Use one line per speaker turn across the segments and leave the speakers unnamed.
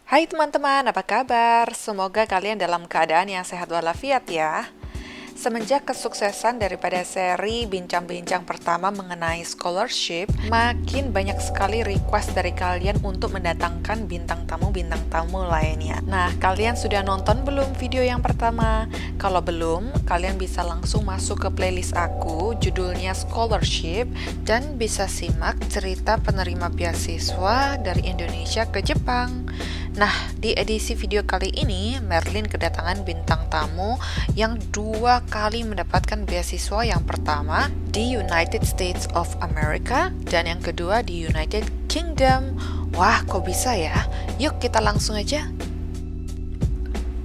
Hai teman-teman, apa kabar? Semoga kalian dalam keadaan yang sehat walafiat ya. Semenjak kesuksesan daripada seri bincang-bincang pertama mengenai scholarship, makin banyak sekali request dari kalian untuk mendatangkan bintang tamu lainnya. Nah, kalian sudah nonton belum video yang pertama? Kalau belum, kalian bisa langsung masuk ke playlist aku, judulnya Scholarship, dan bisa simak cerita penerima beasiswa dari Indonesia ke Jepang. Nah, di edisi video kali ini, Merlin kedatangan bintang tamu yang 2 kali mendapatkan beasiswa, yang pertama di United States of America dan yang kedua di United Kingdom. Wah, kok bisa ya? Yuk kita langsung aja.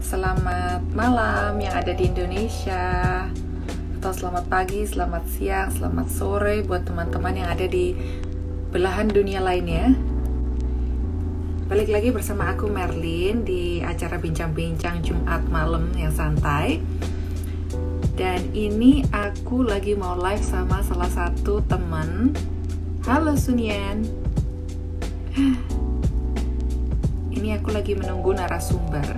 Selamat malam yang ada di Indonesia, atau selamat pagi, selamat siang, selamat sore buat teman-teman yang ada di belahan dunia lainnya. Balik lagi bersama aku Merlin di acara bincang-bincang Jumat malam yang santai. Dan ini aku lagi mau live sama salah satu teman. Halo Sunyan. Ini aku lagi menunggu narasumber.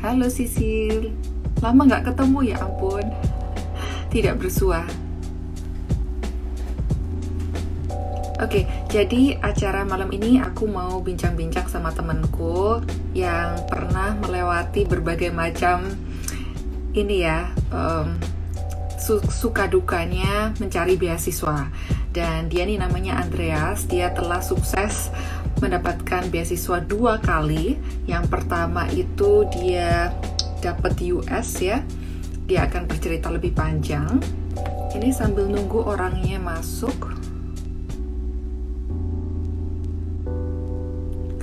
Halo Sisil. Lama nggak ketemu ya ampun. Tidak bersua. Oke, jadi acara malam ini aku mau bincang-bincang sama temanku yang pernah melewati berbagai macam suka dukanya mencari beasiswa. Dan dia nih namanya Andreas, dia telah sukses mendapatkan beasiswa 2 kali. Yang pertama itu dia dapat di US ya, dia akan bercerita lebih panjang. Ini sambil nunggu orangnya masuk.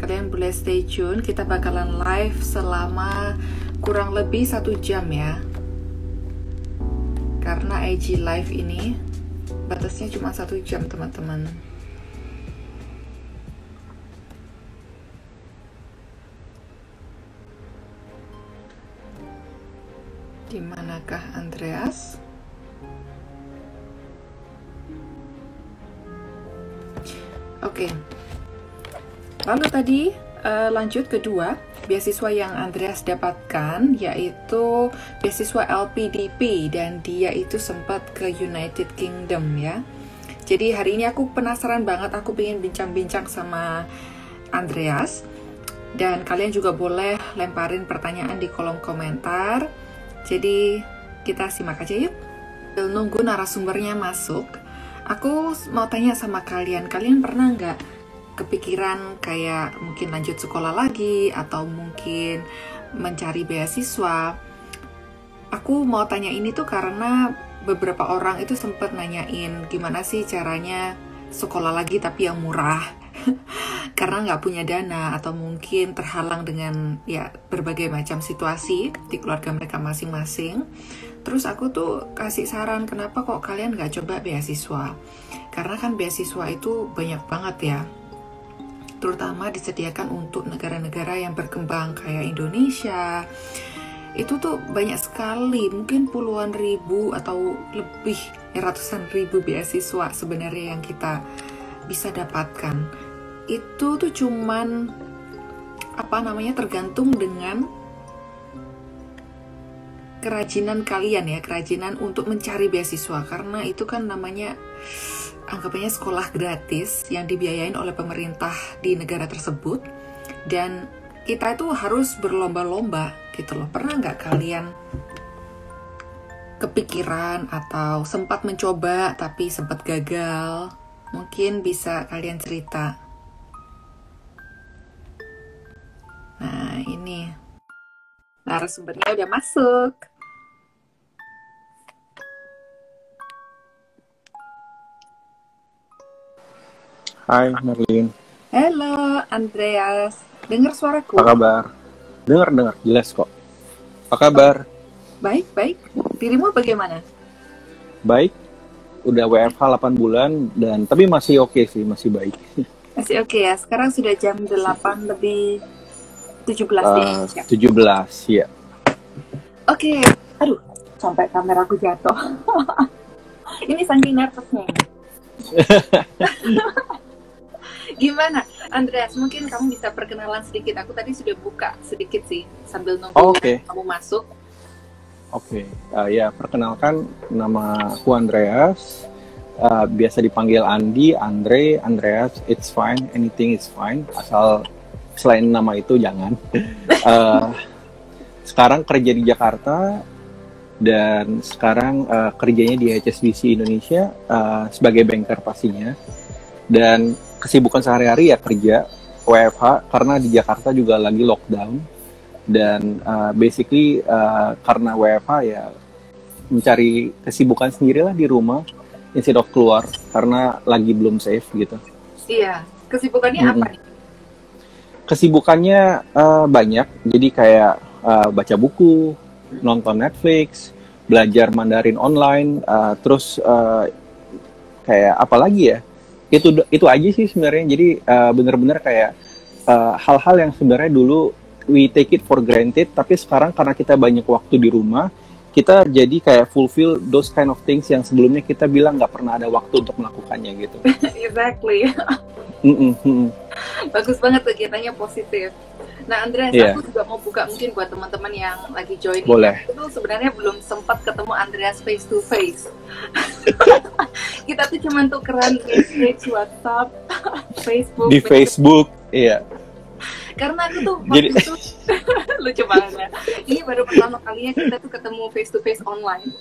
Kalian boleh stay tune, kita bakalan live selama kurang lebih 1 jam ya. Karena IG live ini batasnya cuma 1 jam teman-teman. Dimanakah Andreas? Oke. Lalu tadi lanjut kedua, beasiswa yang Andreas dapatkan yaitu beasiswa LPDP, dan dia itu sempat ke United Kingdom ya. Jadi hari ini aku penasaran banget, aku pengen bincang-bincang sama Andreas. Dan kalian juga boleh lemparin pertanyaan di kolom komentar. Jadi kita simak aja yuk. Sambil nunggu narasumbernya masuk, aku mau tanya sama kalian pernah nggak kepikiran kayak mungkin lanjut sekolah lagi atau mungkin mencari beasiswa? Aku mau tanya ini tuh karena beberapa orang itu sempat nanyain gimana sih caranya sekolah lagi tapi yang murah karena nggak punya dana atau mungkin terhalang dengan ya berbagai macam situasi di keluarga mereka masing-masing. Terus aku tuh kasih saran, kenapa kok kalian nggak coba beasiswa? Karena kan beasiswa itu banyak banget ya, terutama disediakan untuk negara-negara yang berkembang kayak Indonesia. Itu tuh banyak sekali, mungkin puluhan ribu atau lebih ratusan ribu beasiswa sebenarnya yang kita bisa dapatkan. Itu tuh cuman tergantung dengan kerajinan kalian ya, kerajinan untuk mencari beasiswa. Karena itu kan namanya anggapannya sekolah gratis yang dibiayain oleh pemerintah di negara tersebut, dan kita itu harus berlomba-lomba gitu loh. Pernah nggak kalian kepikiran atau sempat mencoba tapi sempat gagal? Mungkin bisa kalian cerita. Nah, ini narasumbernya udah masuk.
Hai Merlin.
Halo Andreas, dengar suaraku?
Apa kabar? Dengar, jelas kok. Apa kabar?
Baik. Dirimu bagaimana?
Baik. Udah WFH 8 bulan dan tapi masih oke sih, masih baik.
Masih oke ya. Sekarang sudah jam 8 lebih 17 di Indonesia.
17 ya.
Oke. Aduh, sampai kameraku jatuh. Ini saking nervousnya. Gimana, Andreas? Mungkin kamu bisa perkenalan sedikit. Aku tadi sudah buka sedikit sih sambil nunggu
Oke.
kamu masuk.
Oke, ya perkenalkan nama aku Andreas. Biasa dipanggil Andi, Andre, Andreas. It's fine, anything is fine. Asal selain nama itu jangan. Sekarang kerja di Jakarta dan sekarang kerjanya di HSBC Indonesia sebagai banker pastinya. Dan kesibukan sehari-hari ya kerja WFH karena di Jakarta juga lagi lockdown. Dan basically karena WFH ya mencari kesibukan sendirilah di rumah instead of keluar karena lagi belum safe gitu.
Iya, kesibukannya apa nih?
Kesibukannya banyak, jadi kayak baca buku, nonton Netflix, belajar Mandarin online, terus kayak apa lagi ya? Itu aja sih sebenarnya. Jadi bener-bener kayak hal-hal yang sebenarnya dulu we take it for granted, tapi sekarang karena kita banyak waktu di rumah, kita jadi kayak fulfill those kind of things yang sebelumnya kita bilang nggak pernah ada waktu untuk melakukannya gitu.
Exactly. Bagus banget kegiatannya positif. Nah, Andreas, aku juga mau buka mungkin buat teman-teman yang lagi join.
Boleh.
Itu sebenarnya belum sempat ketemu Andreas face to face. Kita tuh cuma tukeran message, WhatsApp, Facebook.
Di Facebook, iya.
Karena aku tuh waktu itu lucu banget. Ini baru pertama kalinya kita tuh ketemu face to face online.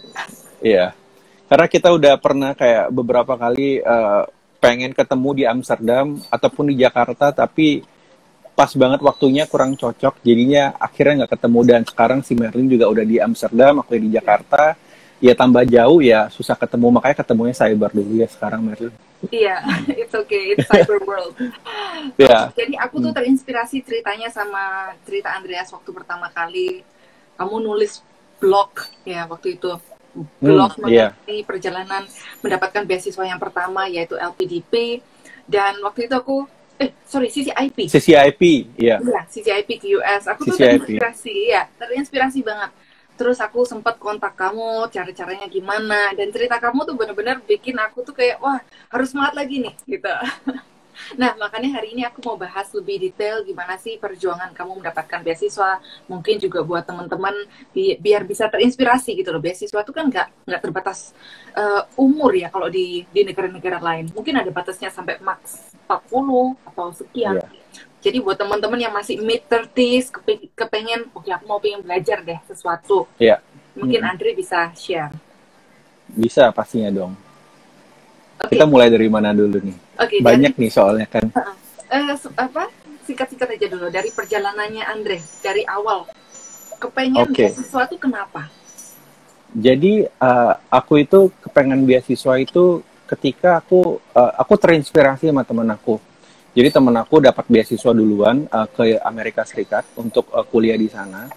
Iya. Karena kita udah pernah kayak beberapa kali pengen ketemu di Amsterdam ataupun di Jakarta, tapi pas banget waktunya kurang cocok, jadinya akhirnya nggak ketemu. Dan sekarang si Merlin juga udah di Amsterdam, aku di Jakarta. Ya tambah jauh ya susah ketemu, makanya ketemunya cyber dulu ya sekarang Merlin.
Iya, it's okay, it's cyber world.
Yeah.
Jadi aku tuh terinspirasi ceritanya sama cerita Andreas waktu pertama kali kamu nulis blog ya waktu itu. Blog mengenai perjalanan mendapatkan beasiswa yang pertama yaitu LPDP, dan waktu itu aku CCIP.
CCIP, iya.
Iya, CCIP ke US. Aku tuh terinspirasi banget. Terus aku sempat kontak kamu, cara-caranya gimana, dan cerita kamu tuh bener-bener bikin aku tuh kayak, wah harus semangat lagi nih, gitu. Nah, makanya hari ini aku mau bahas lebih detail gimana sih perjuangan kamu mendapatkan beasiswa, mungkin juga buat teman-teman biar bisa terinspirasi gitu loh. Beasiswa tuh kan nggak terbatas umur ya kalau di negara-negara lain. Mungkin ada batasnya sampai max 40 atau sekian. Yeah. Jadi buat teman-teman yang masih mid-30s, kepengen, oke aku mau pengen belajar deh sesuatu.
Iya.
Mungkin Andre bisa share.
Bisa, pastinya dong. Okay. Kita mulai dari mana dulu nih? Banyak nih soalnya kan.
Singkat-singkat aja dulu. Dari perjalanannya Andre, dari awal. Kepengen sesuatu kenapa?
Jadi aku itu kepengen beasiswa itu ketika aku terinspirasi sama teman aku. Jadi temen aku dapat beasiswa duluan ke Amerika Serikat untuk kuliah di sana.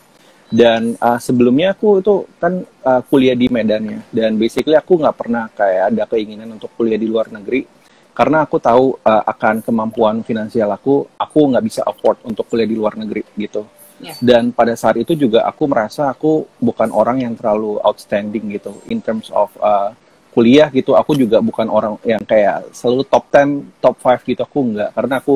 Dan sebelumnya aku itu kan kuliah di Medan ya. Dan basically aku nggak pernah kayak ada keinginan untuk kuliah di luar negeri. Karena aku tahu akan kemampuan finansial aku nggak bisa afford untuk kuliah di luar negeri gitu. Yeah. Dan pada saat itu juga aku merasa aku bukan orang yang terlalu outstanding gitu. In terms of kuliah gitu, aku juga bukan orang yang kayak selalu top 10, top 5 gitu, aku enggak. Karena aku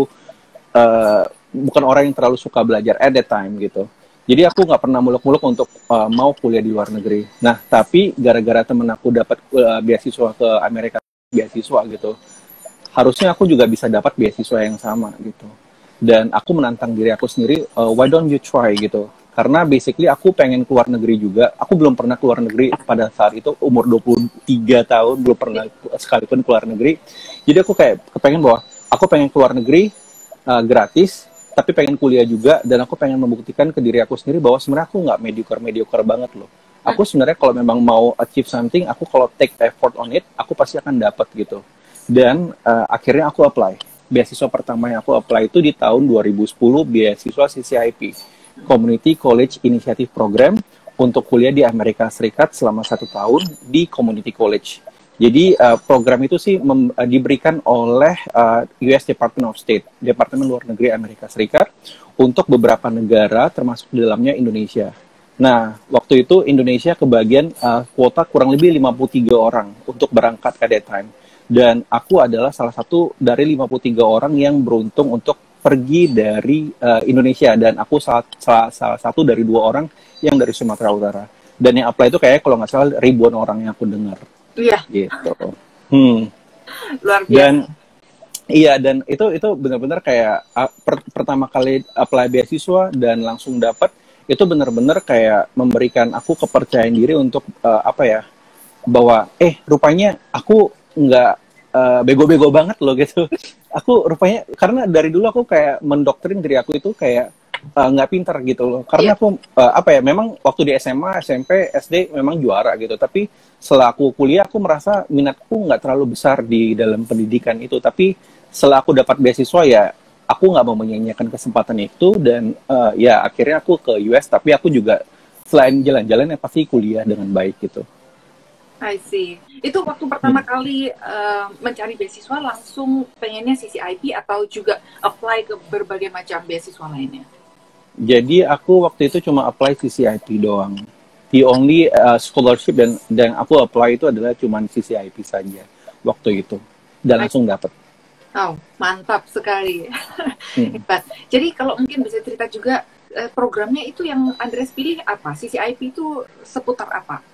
bukan orang yang terlalu suka belajar at that time gitu. Jadi aku nggak pernah muluk-muluk untuk mau kuliah di luar negeri. Nah, tapi gara-gara temen aku dapat beasiswa ke Amerika, beasiswa gitu, harusnya aku juga bisa dapat beasiswa yang sama gitu. Dan aku menantang diri aku sendiri, why don't you try gitu. Karena basically aku pengen keluar negeri juga. Aku belum pernah keluar negeri pada saat itu, umur 23 tahun, belum pernah sekalipun keluar negeri. Jadi aku kayak kepengen bahwa aku pengen keluar negeri gratis, tapi pengen kuliah juga, dan aku pengen membuktikan ke diri aku sendiri bahwa sebenarnya aku nggak mediocre banget loh. Aku sebenarnya kalau memang mau achieve something, aku kalau take effort on it, aku pasti akan dapat gitu. Dan akhirnya aku apply. Beasiswa pertama yang aku apply itu di tahun 2010, beasiswa CCIP. Community College Initiative Program untuk kuliah di Amerika Serikat selama 1 tahun di Community College. Jadi program itu sih diberikan oleh US Department of State, Departemen Luar Negeri Amerika Serikat, untuk beberapa negara termasuk di dalamnya Indonesia. Nah, waktu itu Indonesia kebagian kuota kurang lebih 53 orang untuk berangkat at that time. Dan aku adalah salah satu dari 53 orang yang beruntung untuk pergi dari Indonesia, dan aku salah satu dari 2 orang yang dari Sumatera Utara. Dan yang apply itu kayak kalau nggak salah ribuan orang yang aku dengar.
Iya.
Gitu.
Luar biasa.
Dan iya, dan itu benar-benar kayak pertama kali apply beasiswa dan langsung dapat, itu benar-benar kayak memberikan aku kepercayaan diri untuk bahwa rupanya aku nggak bego-bego banget loh gitu. Aku rupanya, karena dari dulu aku kayak mendoktrin diri aku itu kayak nggak pintar gitu loh. Karena aku memang waktu di SMA, SMP, SD memang juara gitu. Tapi setelah aku kuliah, aku merasa minatku nggak terlalu besar di dalam pendidikan itu. Tapi setelah aku dapat beasiswa, ya aku nggak mau menyanyiakan kesempatan itu. Dan ya akhirnya aku ke US. Tapi aku juga selain jalan-jalan ya pasti kuliah dengan baik gitu.
I see. Itu waktu pertama kali mencari beasiswa langsung pengennya CCIP atau juga apply ke berbagai macam beasiswa lainnya?
Jadi aku waktu itu cuma apply CCIP doang. The only scholarship dan aku apply itu adalah cuma CCIP saja waktu itu. Dan langsung dapat.
Oh, mantap sekali. Hebat. Jadi kalau mungkin bisa cerita juga programnya itu yang Andres pilih apa? CCIP itu seputar apa?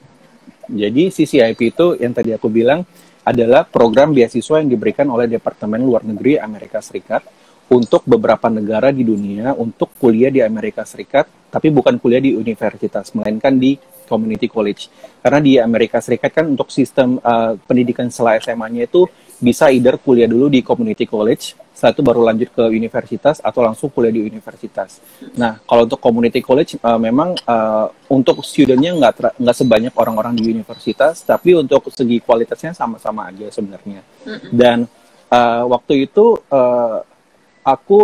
Jadi CCIP itu yang tadi aku bilang adalah program beasiswa yang diberikan oleh Departemen Luar Negeri Amerika Serikat untuk beberapa negara di dunia untuk kuliah di Amerika Serikat, tapi bukan kuliah di universitas, melainkan di community college. Karena di Amerika Serikat kan untuk sistem pendidikan setelah SMA-nya itu bisa either kuliah dulu di community college, setelah itu baru lanjut ke universitas atau langsung kuliah di universitas. Nah, kalau untuk community college memang untuk studentnya nggak sebanyak orang-orang di universitas, tapi untuk segi kualitasnya sama-sama aja sebenarnya. Dan waktu itu aku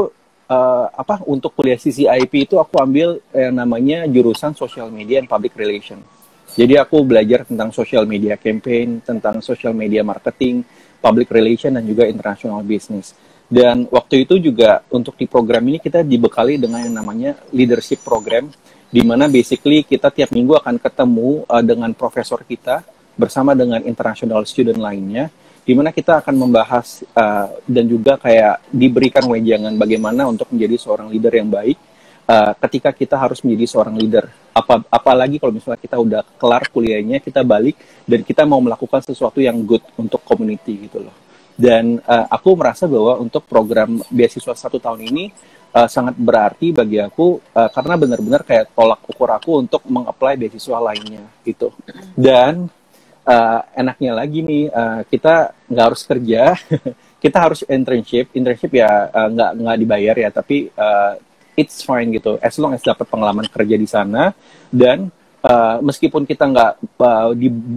untuk kuliah CCIP itu aku ambil yang namanya jurusan Social Media and Public Relation. Jadi aku belajar tentang social media campaign, tentang social media marketing, public relation, dan juga international business. Dan waktu itu juga untuk di program ini kita dibekali dengan yang namanya leadership program, di mana basically kita tiap minggu akan ketemu dengan profesor kita bersama dengan international student lainnya, di mana kita akan membahas dan juga kayak diberikan wejangan bagaimana untuk menjadi seorang leader yang baik ketika kita harus menjadi seorang leader. Apalagi kalau misalnya kita udah kelar kuliahnya, kita balik dan kita mau melakukan sesuatu yang good untuk community gitu loh. Dan aku merasa bahwa untuk program beasiswa 1 tahun ini sangat berarti bagi aku karena benar-benar kayak tolak ukur aku untuk mengapply beasiswa lainnya gitu. Dan enaknya lagi nih, kita nggak harus kerja, kita harus internship ya nggak dibayar ya, tapi it's fine gitu, as long as dapat pengalaman kerja di sana. Dan meskipun kita nggak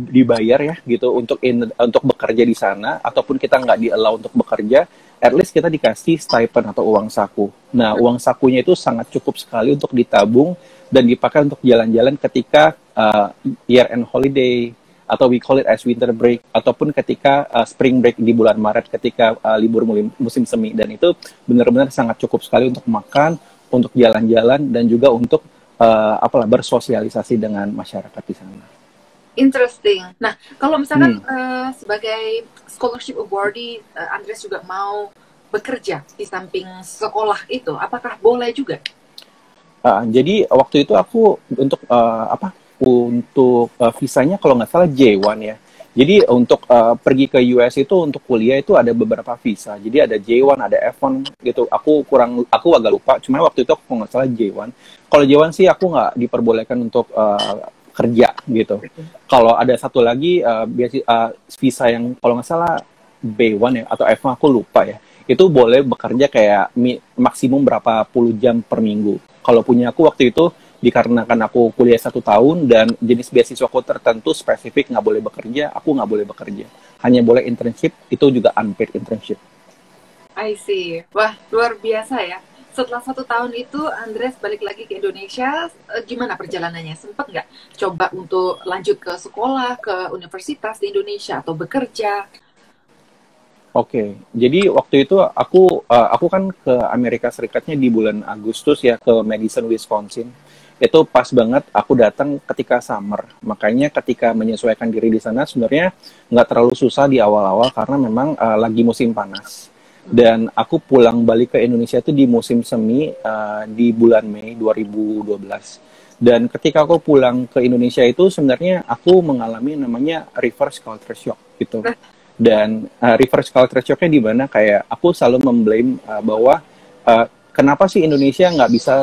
dibayar ya gitu untuk bekerja di sana, ataupun kita nggak di-allow untuk bekerja, at least kita dikasih stipend atau uang saku. Nah, uang sakunya itu sangat cukup sekali untuk ditabung dan dipakai untuk jalan-jalan ketika year-end holiday, atau we call it as winter break, ataupun ketika spring break di bulan Maret ketika libur musim semi. Dan itu benar-benar sangat cukup sekali untuk makan, untuk jalan-jalan, dan juga untuk bersosialisasi dengan masyarakat di sana.
Interesting. Nah, kalau misalkan sebagai scholarship awardee, Andres juga mau bekerja di samping sekolah itu, apakah boleh juga?
Jadi waktu itu aku untuk visanya kalau nggak salah J1 ya. Jadi untuk pergi ke US itu untuk kuliah itu ada beberapa visa. Jadi ada J1, ada F1 gitu. Aku agak lupa. Cuma waktu itu aku nggak salah J1. Kalau J1 sih aku nggak diperbolehkan untuk kerja gitu. Kalau ada satu lagi visa yang kalau nggak salah B1 ya atau F1 aku lupa ya. Itu boleh bekerja kayak maksimum berapa puluh jam per minggu. Kalau punya aku waktu itu, dikarenakan aku kuliah 1 tahun dan jenis beasiswaku tertentu spesifik nggak boleh bekerja, aku nggak boleh bekerja. Hanya boleh internship, itu juga unpaid internship.
I see. Wah, luar biasa ya. Setelah 1 tahun itu, Andres balik lagi ke Indonesia. Gimana perjalanannya? Sempat nggak coba untuk lanjut ke sekolah, ke universitas di Indonesia, atau bekerja?
Oke, jadi waktu itu aku kan ke Amerika Serikatnya di bulan Agustus ya, ke Madison, Wisconsin. itu pas banget aku datang ketika summer. Makanya ketika menyesuaikan diri di sana sebenarnya nggak terlalu susah di awal-awal karena memang lagi musim panas. Dan aku pulang balik ke Indonesia itu di musim semi di bulan Mei 2012. Dan ketika aku pulang ke Indonesia itu sebenarnya aku mengalami namanya reverse culture shock gitu. Dan reverse culture shocknya di mana kayak aku selalu memblame bahwa kenapa sih Indonesia nggak bisa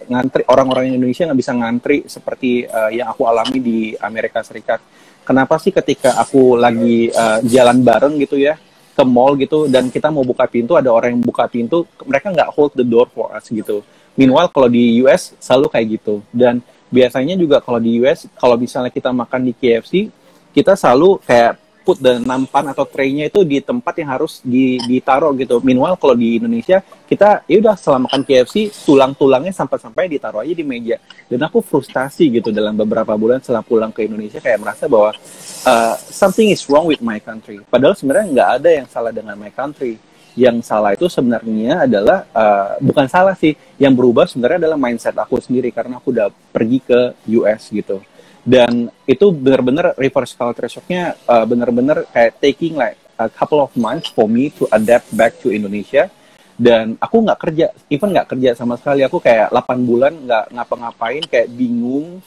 ngantri, orang-orang Indonesia nggak bisa ngantri seperti yang aku alami di Amerika Serikat. Kenapa sih ketika aku lagi jalan bareng gitu ya ke mall gitu dan kita mau buka pintu ada orang yang buka pintu mereka nggak hold the door for us gitu. Meanwhile kalau di US selalu kayak gitu. Dan biasanya juga kalau di US, kalau misalnya kita makan di KFC, kita selalu kayak put the nampan atau tray-nya itu di tempat yang harus ditaruh gitu. Meanwhile kalau di Indonesia, kita ya udah setelah makan KFC, tulang-tulangnya sampai-sampai ditaruh aja di meja. Dan aku frustasi gitu dalam beberapa bulan setelah pulang ke Indonesia, kayak merasa bahwa something is wrong with my country. Padahal sebenarnya nggak ada yang salah dengan my country. Yang salah itu sebenarnya adalah bukan salah sih, yang berubah sebenarnya adalah mindset aku sendiri karena aku udah pergi ke US gitu. Dan itu benar-benar reverse culture shock-nya benar-benar kayak taking like a couple of months for me to adapt back to Indonesia. Dan aku nggak kerja, even nggak kerja sama sekali, aku kayak 8 bulan nggak ngapa-ngapain, kayak bingung.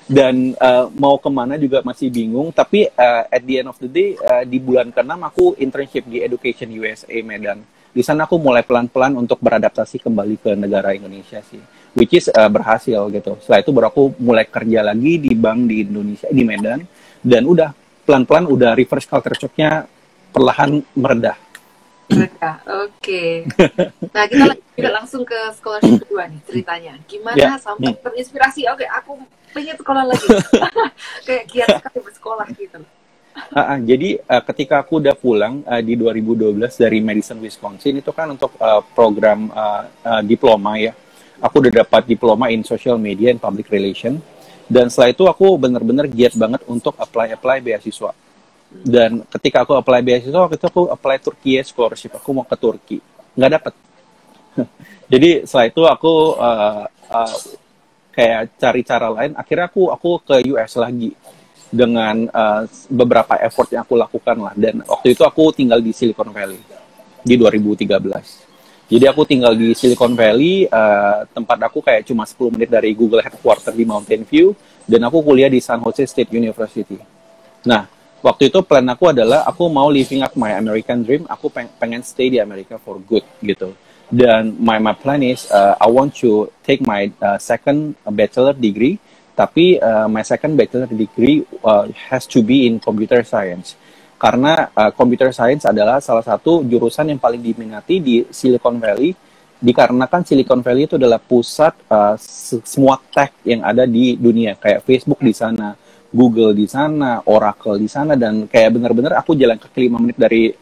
Dan mau kemana juga masih bingung, tapi at the end of the day, di bulan ke-6 aku internship di Education USA Medan. Di sana aku mulai pelan-pelan untuk beradaptasi kembali ke negara Indonesia sih, which is berhasil gitu. Setelah itu baru aku mulai kerja lagi di bank di Indonesia, di Medan, dan udah pelan-pelan udah reverse culture shock-nya perlahan meredah.
Oke. Nah, kita langsung ke scholarship kedua nih ceritanya. Gimana sampai terinspirasi? Oke, aku pengen sekolah lagi. Kayak giat sekali bersekolah gitu.
Jadi ketika aku udah pulang di 2012 dari Madison, Wisconsin, itu kan untuk program diploma ya. Aku udah dapat diploma in social media and public relation. Dan setelah itu aku benar-benar giat banget untuk apply beasiswa. Dan ketika aku apply beasiswa, waktu itu aku apply Turkiye scholarship. Aku mau ke Turki, nggak dapet. Jadi setelah itu aku kayak cari cara lain. Akhirnya aku ke US lagi dengan beberapa effort yang aku lakukan lah. Dan waktu itu aku tinggal di Silicon Valley di 2013. Jadi aku tinggal di Silicon Valley, tempat aku kayak cuma 10 menit dari Google Headquarters di Mountain View, dan aku kuliah di San Jose State University. Nah, waktu itu plan aku adalah aku mau living up my American dream, aku pengen stay di Amerika for good gitu. Dan my plan is I want to take my second bachelor degree, tapi my second bachelor degree has to be in computer science. Karena computer science adalah salah satu jurusan yang paling diminati di Silicon Valley, dikarenakan Silicon Valley itu adalah pusat semua tech yang ada di dunia, kayak Facebook di sana, Google di sana, Oracle di sana, dan kayak benar-benar aku jalan kaki 5 menit dari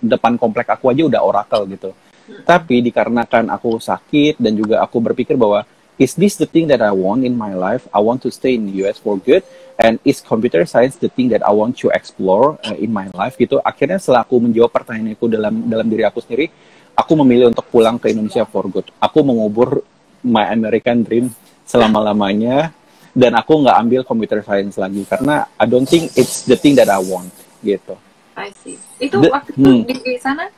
depan komplek aku aja udah Oracle gitu. Tapi dikarenakan aku sakit dan juga aku berpikir bahwa is this the thing that I want in my life? I want to stay in the US for good, and is computer science the thing that I want to explore in my life gitu. Akhirnya setelah aku menjawab pertanyaan itu dalam diri aku sendiri, aku memilih untuk pulang ke Indonesia for good. Aku mengubur my American dream selama-lamanya, dan aku nggak ambil computer science lagi karena I don't think it's the thing that I want gitu.
I see. Itu waktu itu di sana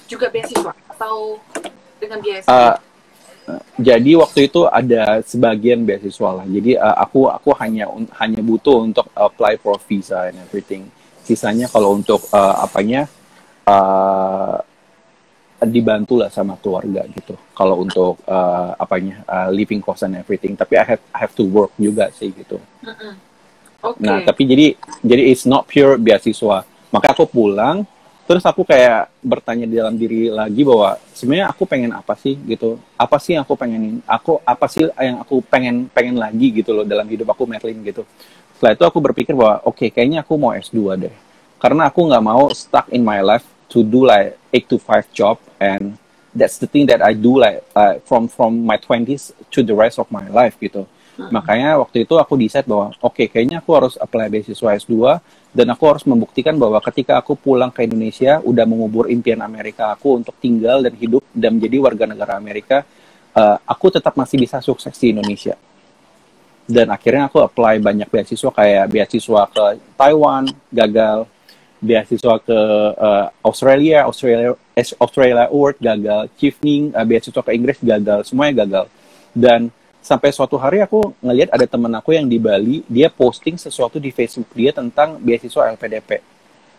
juga beasiswa atau dengan biaya sendiri?
Jadi waktu itu ada sebagian beasiswa lah. Jadi aku hanya butuh untuk apply for visa and everything. Sisanya kalau untuk dibantu lah sama keluarga gitu. Kalau untuk living cost and everything. Tapi I have to work juga sih gitu.
Okay.
Nah tapi jadi it's not pure beasiswa. Maka aku pulang. Terus aku kayak bertanya di dalam diri lagi bahwa sebenarnya aku pengen apa sih gitu. Apa sih yang aku pengenin? Apa sih yang aku pengen lagi gitu loh dalam hidup aku, Merlin gitu. Setelah itu aku berpikir bahwa oke, kayaknya aku mau S2 deh. Karena aku nggak mau stuck in my life to do like 8 to 5 job, and that's the thing that I do like from my 20s to the rest of my life gitu. Makanya waktu itu aku decide bahwa oke, kayaknya aku harus apply beasiswa S2. Dan aku harus membuktikan bahwa ketika aku pulang ke Indonesia, udah mengubur impian Amerika aku untuk tinggal dan hidup dan menjadi warga negara Amerika, aku tetap masih bisa sukses di Indonesia. Dan akhirnya aku apply banyak beasiswa, kayak beasiswa ke Taiwan, gagal. Beasiswa ke Australia Award, gagal. Chevening, beasiswa ke Inggris, gagal. Semuanya gagal. Dan sampai suatu hari aku ngelihat ada temen aku yang di Bali, dia posting sesuatu di Facebook dia tentang beasiswa LPDP.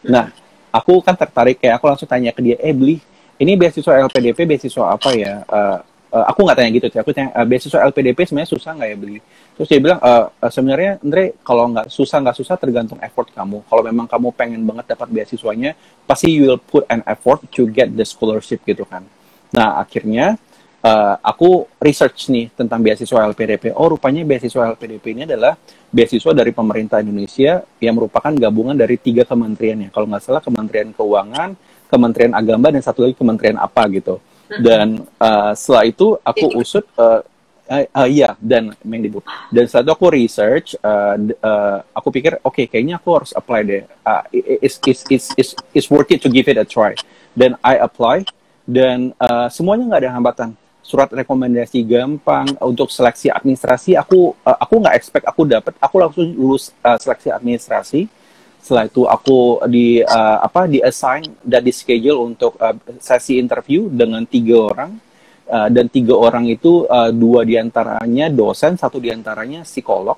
Nah, aku kan tertarik, kayak aku langsung tanya ke dia, Beli, ini beasiswa LPDP, beasiswa apa ya? Aku nggak tanya gitu sih, aku tanya, beasiswa LPDP sebenarnya susah nggak ya Beli? Terus dia bilang, sebenarnya Andre, kalau nggak susah tergantung effort kamu. Kalau memang kamu pengen banget dapat beasiswanya, pasti you will put an effort to get the scholarship gitu kan. Nah, akhirnya aku research nih tentang beasiswa LPDP. Oh, rupanya beasiswa LPDP ini adalah beasiswa dari pemerintah Indonesia yang merupakan gabungan dari 3 kementeriannya. Kalau nggak salah Kementerian Keuangan, Kementerian Agama, dan satu lagi Kementerian apa gitu. Dan setelah itu aku usut, iya, dan Mendikbud. Dan setelah itu aku research, aku pikir, oke, kayaknya aku harus apply deh. It's worth it to give it a try. Dan I apply, dan semuanya nggak ada hambatan. Surat rekomendasi gampang, untuk seleksi administrasi aku nggak expect aku dapat, aku langsung lulus seleksi administrasi. Setelah itu aku di assign dan di schedule untuk sesi interview dengan 3 orang, dan 3 orang itu 2 diantaranya dosen, 1 diantaranya psikolog.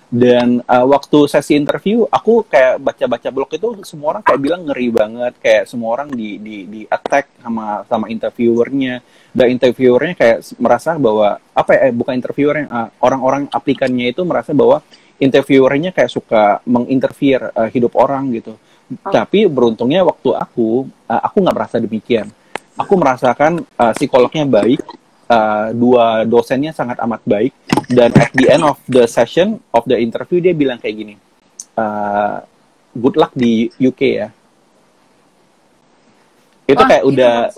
Dan waktu sesi interview aku kayak baca-baca blog itu, semua orang kayak bilang ngeri banget, kayak semua orang di attack sama interviewernya, dan interviewernya kayak merasa bahwa bukan interviewernya, orang-orang aplikannya itu merasa bahwa interviewernya kayak suka menginterfere hidup orang gitu. Tapi beruntungnya waktu aku nggak merasa demikian. Aku merasakan psikolognya baik, 2 dosennya sangat amat baik, dan at the end of the session of the interview dia bilang kayak gini, good luck di UK ya. Itu kayak udah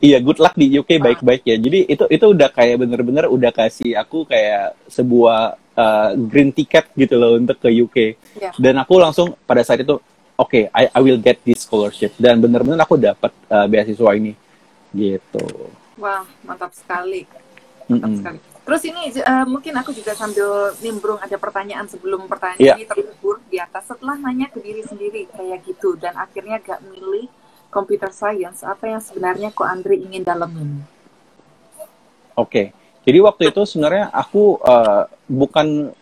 iya, good luck di UK, baik-baik ya. Jadi itu udah kayak bener-bener udah kasih aku kayak sebuah green ticket gitu loh untuk ke UK. Yeah. Dan aku langsung pada saat itu, oke, I will get this scholarship. Dan bener-bener aku dapat beasiswa ini gitu.
Wah, mantap sekali. Mantap sekali. Terus ini mungkin aku juga sambil nimbrung ada pertanyaan sebelum pertanyaan ini terkubur di atas. Setelah nanya ke diri sendiri kayak gitu dan akhirnya gak milih computer science, apa yang sebenarnya kok Andre ingin dalemin?
Oke. Jadi waktu itu sebenarnya aku bukan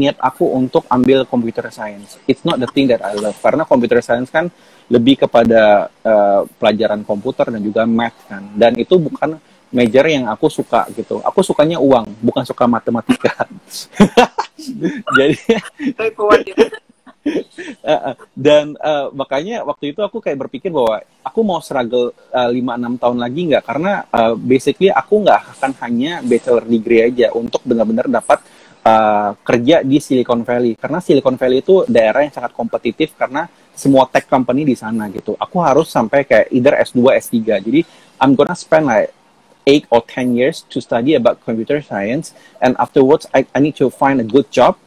niat aku untuk ambil computer science. It's not the thing that I love. Karena computer science kan lebih kepada pelajaran komputer dan juga math kan. Dan itu bukan major yang aku suka gitu. Aku sukanya uang, bukan suka matematika. Jadi dan makanya waktu itu aku kayak berpikir bahwa aku mau struggle 5-6 tahun lagi nggak, karena basically aku nggak akan hanya bachelor degree aja untuk benar-benar dapat kerja di Silicon Valley, karena Silicon Valley itu daerah yang sangat kompetitif karena semua tech company di sana gitu. Aku harus sampai kayak either S2, S3. Jadi I'm gonna spend like 8 or 10 years to study about computer science, and afterwards I need to find a good job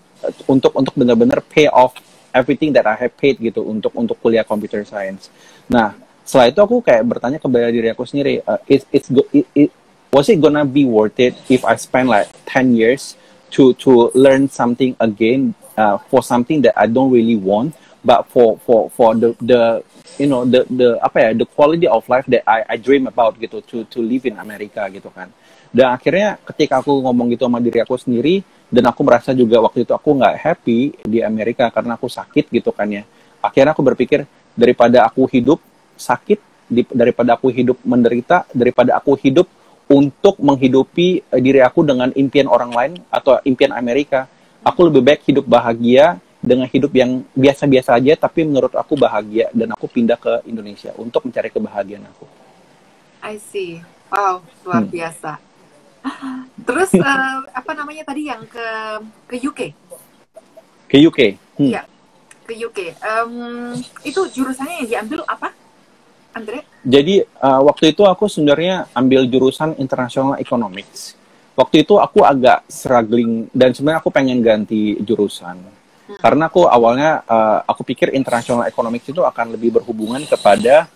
untuk benar-benar pay off everything that I have paid gitu untuk kuliah computer science. Nah, setelah itu aku kayak bertanya kepada diri aku sendiri, was it gonna be worth it if I spend like 10 years to learn something again for something that I don't really want, but for the you know the quality of life that I dream about gitu, to live in America gitu kan. Dan akhirnya ketika aku ngomong gitu sama diri aku sendiri, dan aku merasa juga waktu itu aku nggak happy di Amerika karena aku sakit gitu kan ya. Akhirnya aku berpikir, daripada aku hidup sakit, daripada aku hidup menderita, daripada aku hidup untuk menghidupi diri aku dengan impian orang lain atau impian Amerika, aku lebih baik hidup bahagia dengan hidup yang biasa-biasa aja tapi menurut aku bahagia, dan aku pindah ke Indonesia untuk mencari kebahagiaan aku.
I see. Wow, luar biasa. Terus apa namanya tadi yang ke UK?
Ke UK.
Iya, ke UK. Itu jurusannya yang diambil apa, Andre?
Jadi waktu itu aku sebenarnya ambil jurusan International Economics. Waktu itu aku agak struggling dan sebenarnya aku pengen ganti jurusan. Karena aku awalnya aku pikir International Economics itu akan lebih berhubungan kepada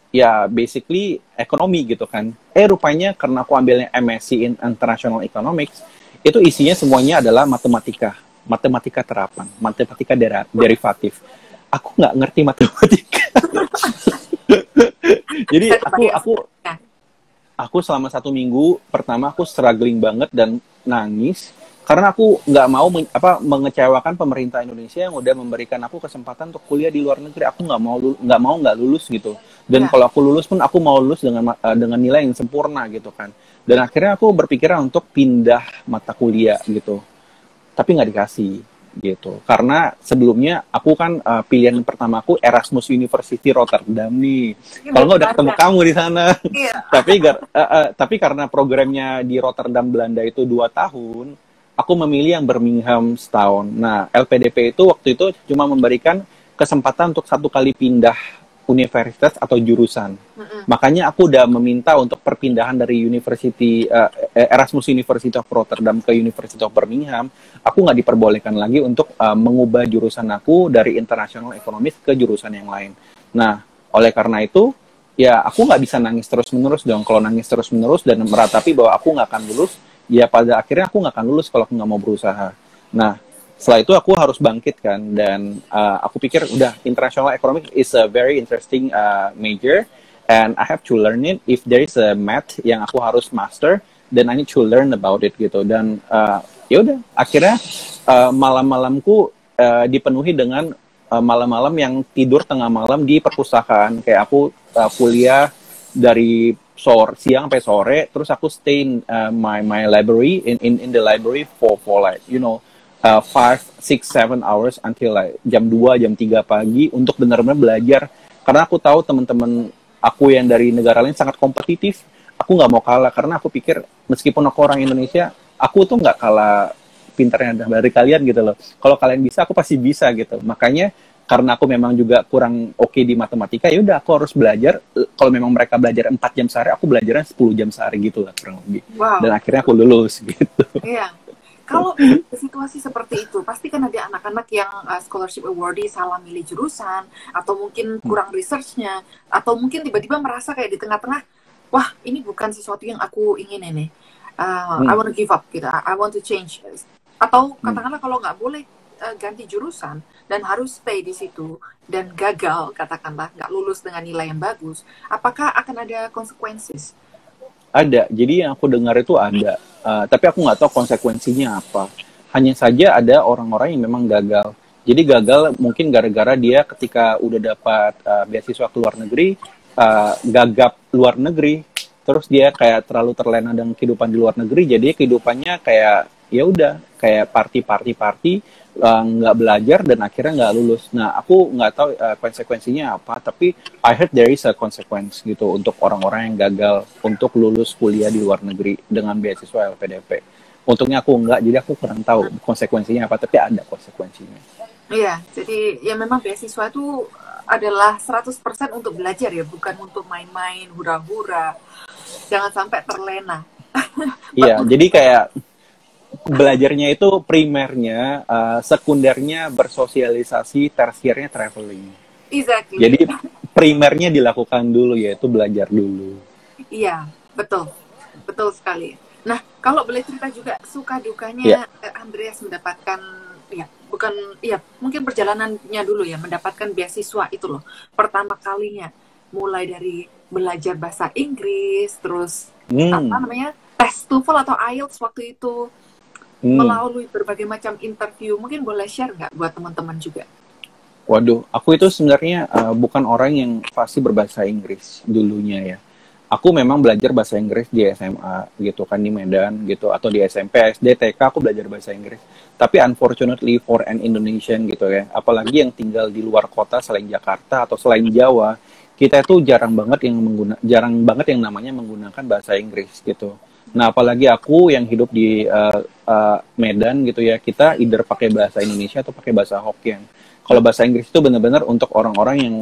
ya basically ekonomi gitu kan. Rupanya karena aku ambilnya MSc in International Economics, Itu isinya semuanya adalah matematika terapan, matematika derivatif. Aku nggak ngerti matematika. Jadi aku selama 1 minggu pertama aku struggling banget dan nangis karena aku nggak mau mengecewakan pemerintah Indonesia yang udah memberikan aku kesempatan untuk kuliah di luar negeri. Aku nggak lulus gitu. Dan kalau aku lulus pun aku mau lulus dengan nilai yang sempurna gitu kan. Dan akhirnya aku berpikiran untuk pindah mata kuliah gitu. Tapi nggak dikasih gitu. Karena sebelumnya aku kan pilihan pertama aku Erasmus University Rotterdam nih. Kalau nggak udah ketemu kamu di sana. Tapi karena programnya di Rotterdam Belanda itu 2 tahun, aku memilih yang Birmingham setahun. Nah, LPDP itu waktu itu cuma memberikan kesempatan untuk 1 kali pindah universitas atau jurusan. Makanya aku udah meminta untuk perpindahan dari Erasmus University of Rotterdam ke University of Birmingham. Aku nggak diperbolehkan lagi untuk mengubah jurusan aku dari International Economics ke jurusan yang lain. Nah, oleh karena itu, ya aku nggak bisa nangis terus-menerus dong. Kalau nangis terus-menerus dan meratapi bahwa aku nggak akan lulus, ya pada akhirnya aku nggak akan lulus kalau aku nggak mau berusaha. Nah, setelah itu aku harus bangkit kan, dan aku pikir udah international economics is a very interesting major and I have to learn it. If there is a math yang aku harus master, then I need to learn about it gitu. Dan ya udah akhirnya malam-malamku dipenuhi dengan malam-malam yang tidur tengah malam di perpustakaan. Kayak aku kuliah dari siang sampai sore, terus aku stay in my library in the library for like 5, 6, 7 hours until like jam 2, jam 3 pagi untuk benar-benar belajar. Karena aku tahu teman-teman aku yang dari negara lain sangat kompetitif. Aku nggak mau kalah karena aku pikir meskipun aku orang Indonesia, aku tuh nggak kalah pinternya dari kalian gitu loh. Kalau kalian bisa, aku pasti bisa gitu. Makanya karena aku memang juga kurang oke di matematika, ya udah aku harus belajar. Kalau memang mereka belajar 4 jam sehari, aku belajarnya 10 jam sehari gitu lah kurang lebih.
Wow.
Dan akhirnya aku lulus gitu.
Iya. Kalau situasi seperti itu, pasti kan ada anak-anak yang scholarship awardee salah milih jurusan, atau mungkin kurang research-nya, atau mungkin tiba-tiba merasa kayak di tengah-tengah, wah ini bukan sesuatu yang aku ingin ini. I want to give up gitu, I want to change. Atau katakanlah kalau nggak boleh ganti jurusan dan harus stay di situ dan gagal, katakanlah nggak lulus dengan nilai yang bagus, apakah akan ada consequences?
Ada, jadi yang aku dengar itu ada, tapi aku nggak tahu konsekuensinya apa. Hanya saja ada orang-orang yang memang gagal. Jadi gagal mungkin gara-gara dia ketika udah dapat beasiswa ke luar negeri, gagap luar negeri, terus dia kayak terlalu terlena dengan kehidupan di luar negeri, jadi kehidupannya kayak ya udah kayak party, nggak belajar dan akhirnya nggak lulus. Nah, aku nggak tahu konsekuensinya apa, tapi I heard there is a consequence gitu untuk orang-orang yang gagal untuk lulus kuliah di luar negeri dengan beasiswa LPDP. Untungnya aku nggak, jadi aku kurang tahu konsekuensinya apa, tapi ada konsekuensinya.
Iya, jadi ya memang beasiswa itu adalah 100% untuk belajar ya, bukan untuk main-main, hura-hura. Jangan sampai terlena.
Iya, jadi kayak belajarnya itu primernya, sekundernya bersosialisasi, tersiernya traveling.
Exactly.
Jadi primernya dilakukan dulu, yaitu belajar dulu.
Iya, betul sekali. Nah, kalau boleh cerita juga suka dukanya Andreas mendapatkan mungkin perjalanannya dulu ya, mendapatkan beasiswa itu loh, pertama kalinya, mulai dari belajar bahasa Inggris, terus tes TOEFL atau IELTS waktu itu, melalui berbagai macam interview. Mungkin boleh share nggak buat teman-teman juga?
Waduh, aku itu sebenarnya bukan orang yang fasih berbahasa Inggris dulunya ya. Aku memang belajar bahasa Inggris di SMA gitu kan, di Medan gitu, atau di SMP, SD, TK aku belajar bahasa Inggris. Tapi unfortunately for an Indonesian gitu ya, apalagi yang tinggal di luar kota selain Jakarta atau selain Jawa, kita itu jarang banget yang namanya menggunakan bahasa Inggris gitu. Nah, apalagi aku yang hidup di Medan gitu ya, kita either pakai bahasa Indonesia atau pakai bahasa Hokkien. Kalau bahasa Inggris itu benar-benar untuk orang-orang yang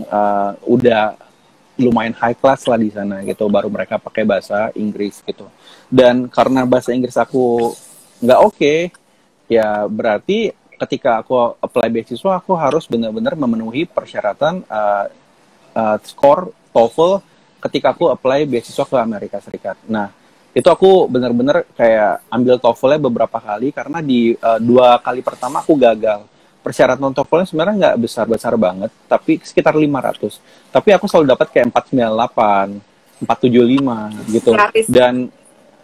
udah lumayan high class lah di sana gitu, baru mereka pakai bahasa Inggris gitu. Dan karena bahasa Inggris aku nggak oke, ya berarti ketika aku apply beasiswa, aku harus benar-benar memenuhi persyaratan skor TOEFL ketika aku apply beasiswa ke Amerika Serikat. Nah, itu aku bener-bener kayak ambil TOEFL-nya beberapa kali karena di 2 kali pertama aku gagal. Persyaratan TOEFL-nya sebenarnya nggak besar-besar banget, tapi sekitar 500. Tapi aku selalu dapat kayak 498, 475 gitu.
Gratis.
Dan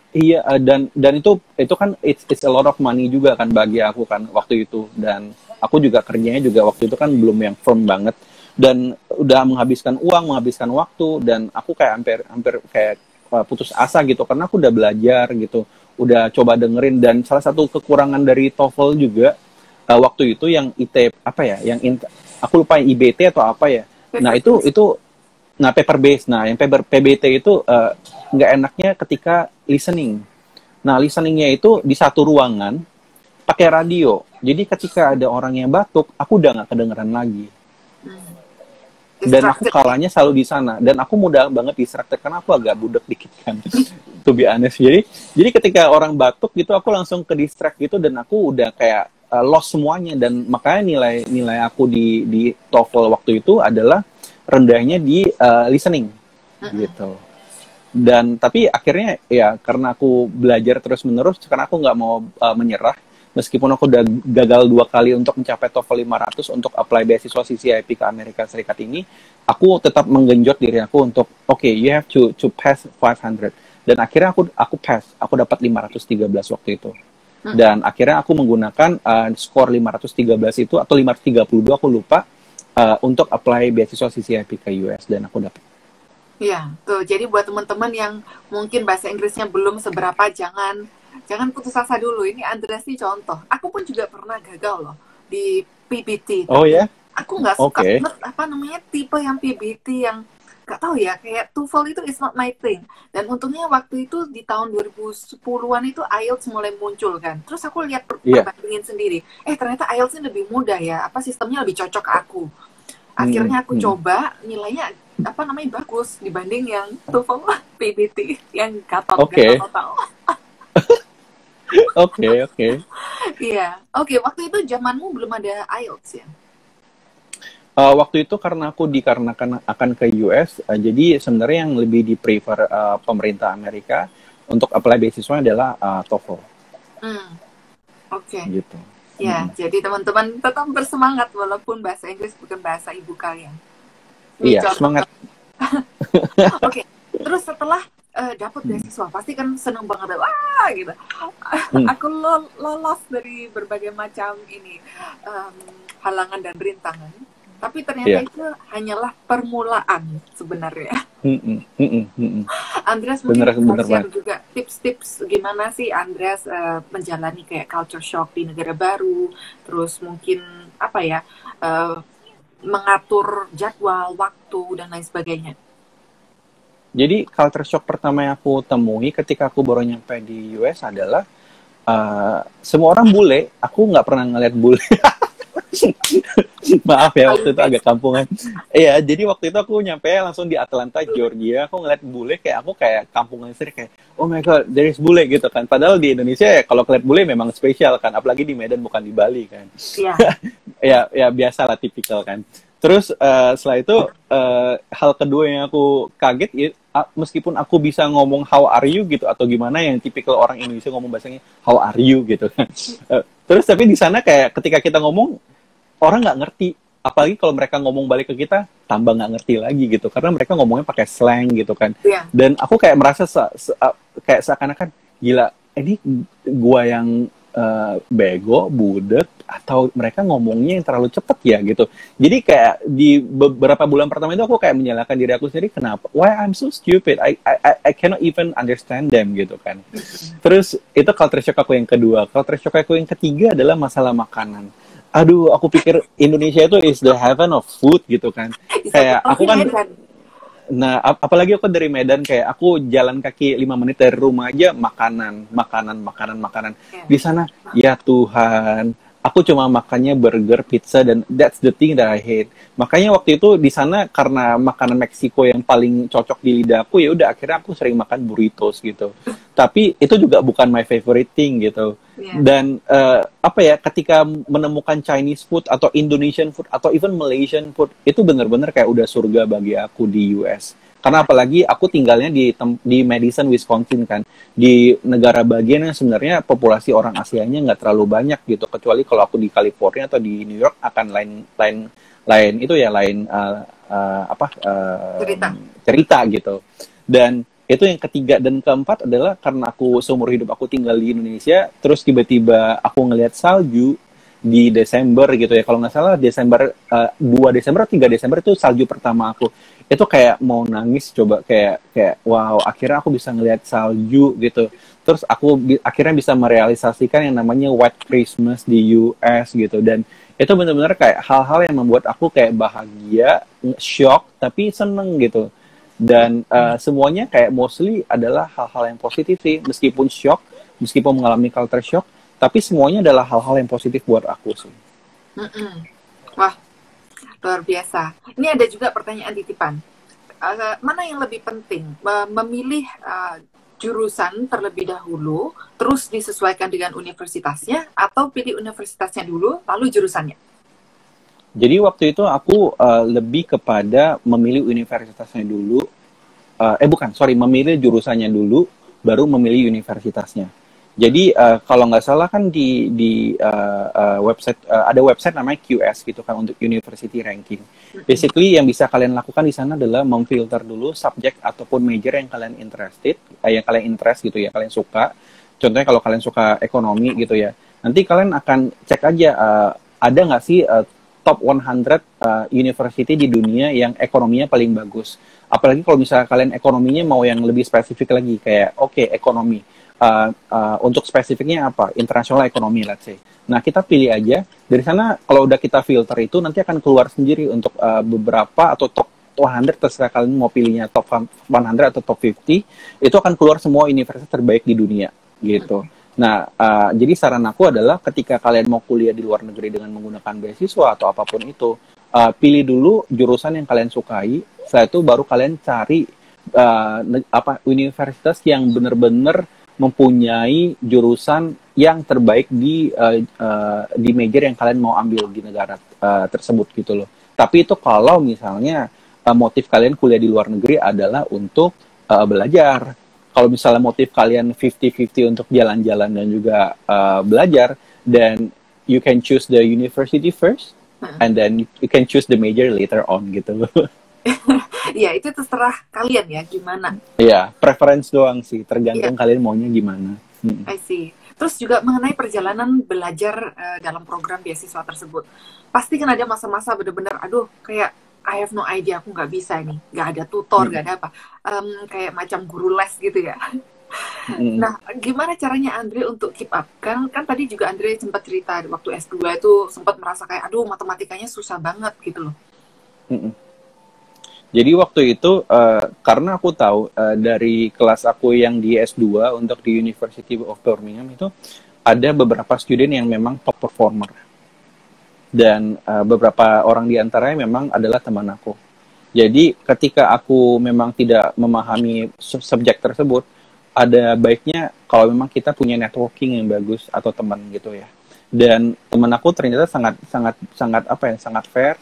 iya, dan itu kan it's a lot of money juga kan bagi aku kan waktu itu. Dan aku juga kerjanya juga waktu itu kan belum yang firm banget, dan udah menghabiskan uang, menghabiskan waktu, dan aku kayak hampir kayak putus asa gitu karena aku udah belajar gitu, udah coba dengerin. Dan salah satu kekurangan dari TOEFL juga waktu itu yang apa ya, aku lupa yang IBT atau apa ya. Nah itu paper base. Nah yang PBT itu nggak enaknya ketika listening. Nah listeningnya itu di satu ruangan pakai radio. Jadi ketika ada orang yang batuk, aku udah nggak kedengeran lagi. Dan aku kalahnya selalu di sana. Dan aku mudah banget distracted karena aku agak budek dikit kan. To be honest. Jadi ketika orang batuk gitu, aku langsung ke distract gitu, dan aku udah kayak lost semuanya. Dan makanya nilai aku di TOEFL waktu itu adalah rendahnya di listening gitu. Dan tapi akhirnya ya karena aku belajar terus menerus, karena aku nggak mau menyerah. Meskipun aku udah gagal 2 kali untuk mencapai TOEFL 500 untuk apply beasiswa CCIP ke Amerika Serikat ini, aku tetap menggenjot diri aku untuk you have to pass 500. Dan akhirnya aku pass, aku dapat 513 waktu itu. Dan akhirnya aku menggunakan skor 513 itu atau 532 aku lupa untuk apply beasiswa CCIP ke US, dan aku dapat.
Iya, tuh. Jadi buat teman-teman yang mungkin bahasa Inggrisnya belum seberapa, jangan putus asa dulu. Ini Andreas nih contoh. Aku pun juga pernah gagal loh di PBT.
Oh ya?
Aku nggak suka banget tipe yang PBT yang nggak tahu ya, kayak TOEFL itu is not my thing. Dan untungnya waktu itu di tahun 2010-an itu IELTS mulai muncul kan. Terus aku lihat perbandingin sendiri. Ternyata IELTS-nya lebih mudah ya. Sistemnya lebih cocok ke aku. Akhirnya aku coba, nilainya bagus dibanding yang TOEFL PBT yang gatal.
Oke.
Iya. Oke, waktu itu zamanmu belum ada IELTS ya?
Waktu itu karena aku dikarenakan akan ke US, jadi sebenarnya yang lebih di-prefer pemerintah Amerika untuk apply beasiswa adalah TOEFL.
Oke.
Gitu.
Ya, jadi teman-teman tetap bersemangat walaupun bahasa Inggris bukan bahasa ibu kalian.
Iya, semangat.
Oke. Terus setelah dapat beasiswa, pasti kan seneng banget, wah gitu. Aku lolos dari berbagai macam halangan dan rintangan. Tapi ternyata itu hanyalah permulaan sebenarnya. Andreas mungkin share juga tips-tips gimana sih Andreas menjalani kayak culture shock di negara baru, terus mungkin mengatur jadwal, waktu, dan lain sebagainya.
Jadi culture shock pertama yang aku temui ketika aku baru nyampe di US adalah semua orang bule, aku nggak pernah ngeliat bule. Maaf ya, waktu itu agak kampungan. Iya, jadi waktu itu aku nyampe langsung di Atlanta, Georgia. Aku ngeliat bule, aku kayak kampungan sendiri, kayak oh my god, there is bule gitu kan. Padahal di Indonesia ya kalau ngeliat bule memang spesial kan, apalagi di Medan bukan di Bali kan. Iya. ya biasa lah, tipikal kan. Terus setelah itu hal kedua yang aku kaget, meskipun aku bisa ngomong how are you gitu atau gimana yang tipikal orang Indonesia ngomong bahasanya how are you gitu kan. Terus tapi di sana kayak ketika kita ngomong orang nggak ngerti, apalagi kalau mereka ngomong balik ke kita tambah nggak ngerti lagi gitu karena mereka ngomongnya pakai slang gitu kan. Dan aku kayak merasa kayak seakan-akan gila, ini gua yang bego, budek, atau mereka ngomongnya yang terlalu cepet ya gitu. Jadi kayak di beberapa bulan pertama itu aku kayak menyalahkan diri aku sendiri, kenapa? Why I'm so stupid? I cannot even understand them gitu kan. Terus itu culture shock aku yang kedua. Culture shock aku yang ketiga adalah masalah makanan. Aduh, aku pikir Indonesia itu is the heaven of food gitu kan. Kayak aku kan Nah, apalagi aku dari Medan, kayak aku jalan kaki 5 menit dari rumah aja makanan. Di sana, ya Tuhan, aku cuma makannya burger, pizza, dan that's the thing that I hate. Makanya waktu itu di sana karena makanan Meksiko yang paling cocok di lidah aku, ya udah akhirnya aku sering makan burritos gitu. Tapi itu juga bukan my favorite thing gitu. Dan ketika menemukan Chinese food atau Indonesian food atau even Malaysian food, itu benar-benar kayak udah surga bagi aku di US. Karena apalagi aku tinggalnya di Madison, Wisconsin kan, di negara bagian yang sebenarnya populasi orang Asianya nggak terlalu banyak gitu, kecuali kalau aku di California atau di New York akan lain itu ya,
Cerita.
cerita gitu. Dan itu yang ketiga dan keempat adalah karena aku seumur hidup aku tinggal di Indonesia, terus tiba-tiba aku ngelihat salju di Desember gitu ya, kalau nggak salah Desember 2 Desember 3 Desember itu salju pertama aku. Itu kayak mau nangis, coba kayak wow, akhirnya aku bisa ngelihat salju gitu. Terus aku akhirnya bisa merealisasikan yang namanya White Christmas di US gitu. Dan itu benar-benar kayak hal-hal yang membuat aku kayak bahagia, shock tapi seneng gitu. Dan semuanya kayak mostly adalah hal-hal yang positif sih, meskipun shock, meskipun mengalami culture shock, tapi semuanya adalah hal-hal yang positif buat aku sih.
Wah, luar biasa. Ini ada juga pertanyaan titipan. Mana yang lebih penting? Memilih jurusan terlebih dahulu, terus disesuaikan dengan universitasnya, atau pilih universitasnya dulu, lalu jurusannya?
Jadi waktu itu aku lebih kepada memilih universitasnya dulu, memilih jurusannya dulu, baru memilih universitasnya. Jadi kalau nggak salah kan di website ada website namanya QS gitu kan untuk university ranking. Basically yang bisa kalian lakukan di sana adalah memfilter dulu subjek ataupun major yang kalian yang kalian interest gitu ya, kalian suka. Contohnya kalau kalian suka ekonomi gitu ya, nanti kalian akan cek aja ada nggak sih top 100 university di dunia yang ekonominya paling bagus. Apalagi kalau misalnya kalian ekonominya mau yang lebih spesifik lagi, kayak ekonomi. Untuk spesifiknya apa? International economy, let's say. Nah, kita pilih aja. Dari sana, kalau udah kita filter itu, nanti akan keluar sendiri untuk beberapa atau top 100, terserah kalian mau pilihnya top 100 atau top 50, itu akan keluar semua universitas terbaik di dunia, gitu. Nah, jadi saran aku adalah ketika kalian mau kuliah di luar negeri dengan menggunakan beasiswa atau apapun itu, pilih dulu jurusan yang kalian sukai, setelah itu baru kalian cari universitas yang benar-benar mempunyai jurusan yang terbaik di major yang kalian mau ambil di negara tersebut gitu loh. Tapi itu kalau misalnya motif kalian kuliah di luar negeri adalah untuk belajar. Kalau misalnya motif kalian 50-50 untuk jalan-jalan dan juga belajar, then you can choose the university first, and then you can choose the major later on gitu loh.
Ya, itu terserah kalian ya, gimana.
Iya, preference doang sih, tergantung kalian maunya gimana.
I see. Terus juga mengenai perjalanan belajar dalam program beasiswa tersebut. Pasti kan ada masa-masa bener-bener, aduh, kayak I have no idea, aku nggak bisa nih. Nggak ada tutor, nggak ada apa. Kayak macam guru les gitu ya. Nah, gimana caranya Andre untuk keep up? Kan tadi juga Andre sempat cerita, waktu S2 itu sempat merasa kayak, aduh, matematikanya susah banget gitu loh.
Jadi waktu itu karena aku tahu dari kelas aku yang di S2 untuk di University of Birmingham itu ada beberapa student yang memang top performer. Dan beberapa orang di antaranya memang adalah teman aku. Jadi ketika aku memang tidak memahami subjek tersebut, ada baiknya kalau memang kita punya networking yang bagus atau teman gitu ya. Dan teman aku ternyata sangat fair,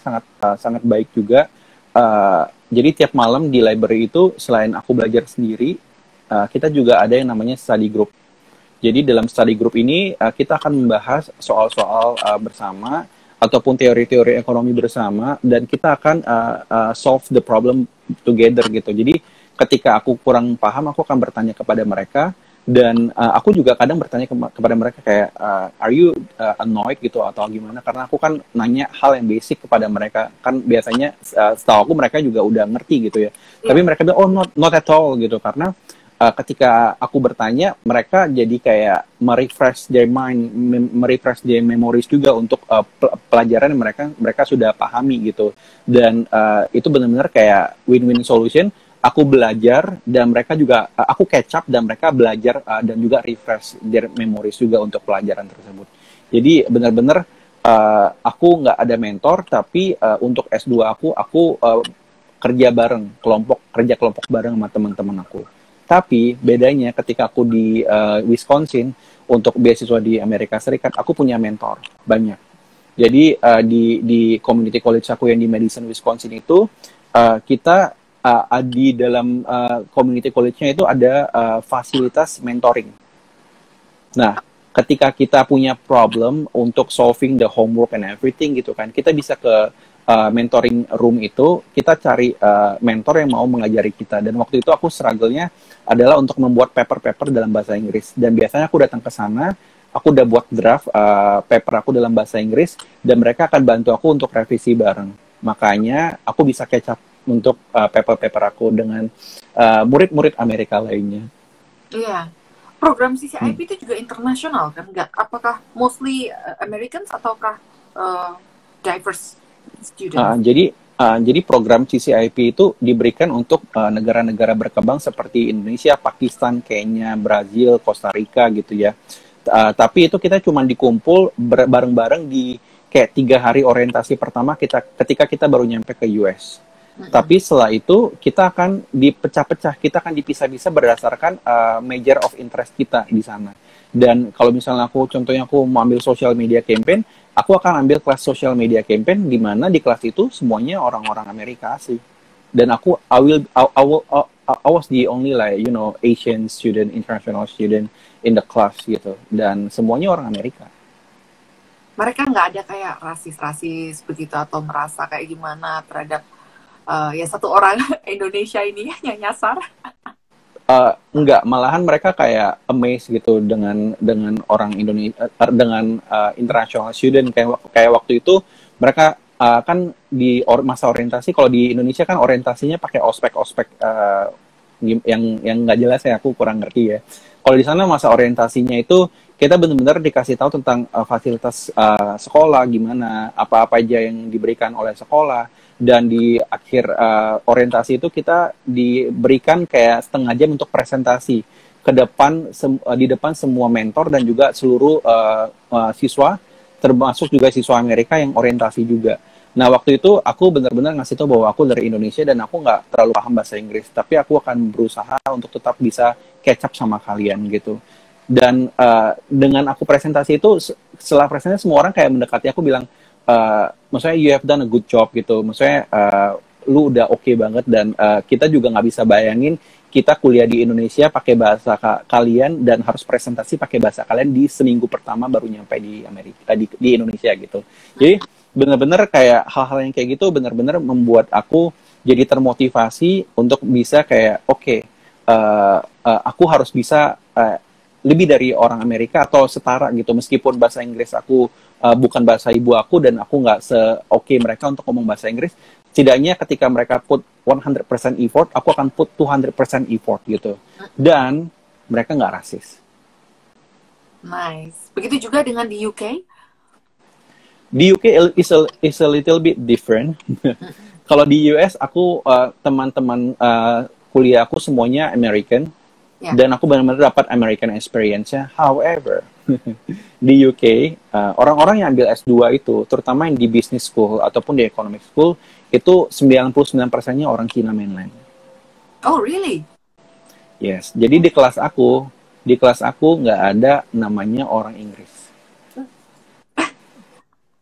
sangat baik juga. Jadi tiap malam di library itu selain aku belajar sendiri, kita juga ada yang namanya study group. Jadi dalam study group ini kita akan membahas soal-soal bersama ataupun teori-teori ekonomi bersama, dan kita akan solve the problem together gitu. Jadi ketika aku kurang paham, aku akan bertanya kepada mereka, dan aku juga kadang bertanya kepada mereka kayak are you annoyed gitu atau gimana, karena aku kan nanya hal yang basic kepada mereka, kan biasanya setahu aku mereka juga udah ngerti gitu ya. Tapi mereka bilang oh not at all gitu, karena ketika aku bertanya, mereka jadi kayak merefresh their mind, merefresh their memories juga untuk pelajaran yang mereka sudah pahami gitu. Dan itu benar-benar kayak win-win solution. Aku belajar dan mereka juga, aku catch up dan mereka belajar dan juga refresh their memories juga untuk pelajaran tersebut. Jadi benar-benar aku nggak ada mentor, tapi untuk S2 aku kerja kelompok bareng sama teman-teman aku. Tapi bedanya ketika aku di Wisconsin untuk beasiswa di Amerika Serikat, aku punya mentor banyak. Jadi di community college aku yang di Madison, Wisconsin itu kita di dalam community college-nya itu ada fasilitas mentoring. Nah, ketika kita punya problem untuk solving the homework and everything gitu kan, kita bisa ke mentoring room itu, kita cari mentor yang mau mengajari kita. Dan waktu itu aku struggle-nya adalah untuk membuat paper-paper dalam bahasa Inggris. Dan biasanya aku datang ke sana, aku udah buat draft paper aku dalam bahasa Inggris, dan mereka akan bantu aku untuk revisi bareng. Makanya aku bisa catch up untuk paper-paper aku dengan murid-murid Amerika lainnya.
Iya. Program CCIP itu juga internasional kan? Nggak? Apakah mostly Americans ataukah diverse students?
Jadi program CCIP itu diberikan untuk negara-negara berkembang seperti Indonesia, Pakistan, Kenya, Brazil, Costa Rica gitu ya. Tapi itu kita cuma dikumpul bareng-bareng di kayak 3 hari orientasi pertama ketika kita baru nyampe ke US. Tapi setelah itu kita akan dipecah-pecah, kita akan dipisah-pisah berdasarkan major of interest kita di sana. Dan kalau misalnya contohnya aku mau ambil social media campaign, aku akan ambil kelas social media campaign di mana di kelas itu semuanya orang-orang Amerika asli. Dan I was the only Asian student, international student in the class gitu. Dan semuanya orang Amerika.
Mereka nggak ada kayak rasis-rasis begitu atau merasa kayak gimana terhadap ya satu orang Indonesia ini yang nyasar?
Enggak, malahan mereka kayak amazed gitu dengan orang Indonesia, dengan international student kayak waktu itu mereka kan di masa orientasi. Kalau di Indonesia kan orientasinya pakai ospek yang nggak jelas ya, aku kurang ngerti ya. Kalau di sana masa orientasinya itu kita benar-benar dikasih tahu tentang fasilitas sekolah gimana, apa-apa aja yang diberikan oleh sekolah. Dan di akhir orientasi itu kita diberikan kayak setengah jam untuk presentasi ke depan di depan semua mentor dan juga seluruh siswa, termasuk juga siswa Amerika yang orientasi juga. Nah, waktu itu aku benar-benar ngasih tahu bahwa aku dari Indonesia dan aku nggak terlalu paham bahasa Inggris, tapi aku akan berusaha untuk tetap bisa catch up sama kalian gitu. Dan dengan aku presentasi itu, setelah presentasi semua orang kayak mendekati aku bilang, maksudnya you have done a good job gitu, maksudnya lu udah oke banget, dan kita juga nggak bisa bayangin kita kuliah di Indonesia pakai bahasa kalian dan harus presentasi pakai bahasa kalian di seminggu pertama baru nyampe di Amerika di Indonesia gitu. Jadi benar-benar kayak hal-hal yang kayak gitu benar-benar membuat aku jadi termotivasi untuk bisa kayak aku harus bisa lebih dari orang Amerika atau setara gitu, meskipun bahasa Inggris aku bukan bahasa ibu aku dan aku nggak se-oke mereka untuk ngomong bahasa Inggris, setidaknya ketika mereka put 100% effort, aku akan put 200% effort gitu. Dan mereka nggak rasis.
Nice. Begitu juga dengan di UK?
Di UK is a little bit different. Kalau di US, aku teman-teman kuliah aku semuanya American. Yeah. Dan aku benar-benar dapat American experience-nya. However, di UK, orang-orang yang ambil S2 itu, terutama yang di business school ataupun di economic school, itu 99%-nya orang Cina mainland.
Oh, really?
Yes. Jadi di kelas aku nggak ada namanya orang Inggris.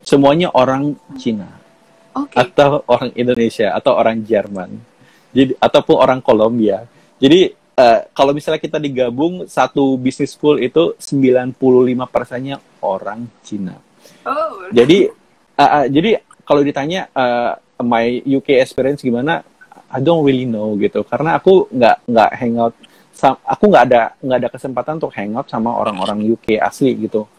Semuanya orang Cina. Okay. Atau orang Indonesia, atau orang Jerman. Jadi, ataupun orang Kolombia. Jadi, kalau misalnya kita digabung satu business school itu 95%-nya orang Cina.
Oh.
Jadi kalau ditanya my UK experience gimana, I don't really know gitu. Karena aku nggak hangout, aku nggak ada kesempatan untuk hangout sama orang-orang UK asli gitu.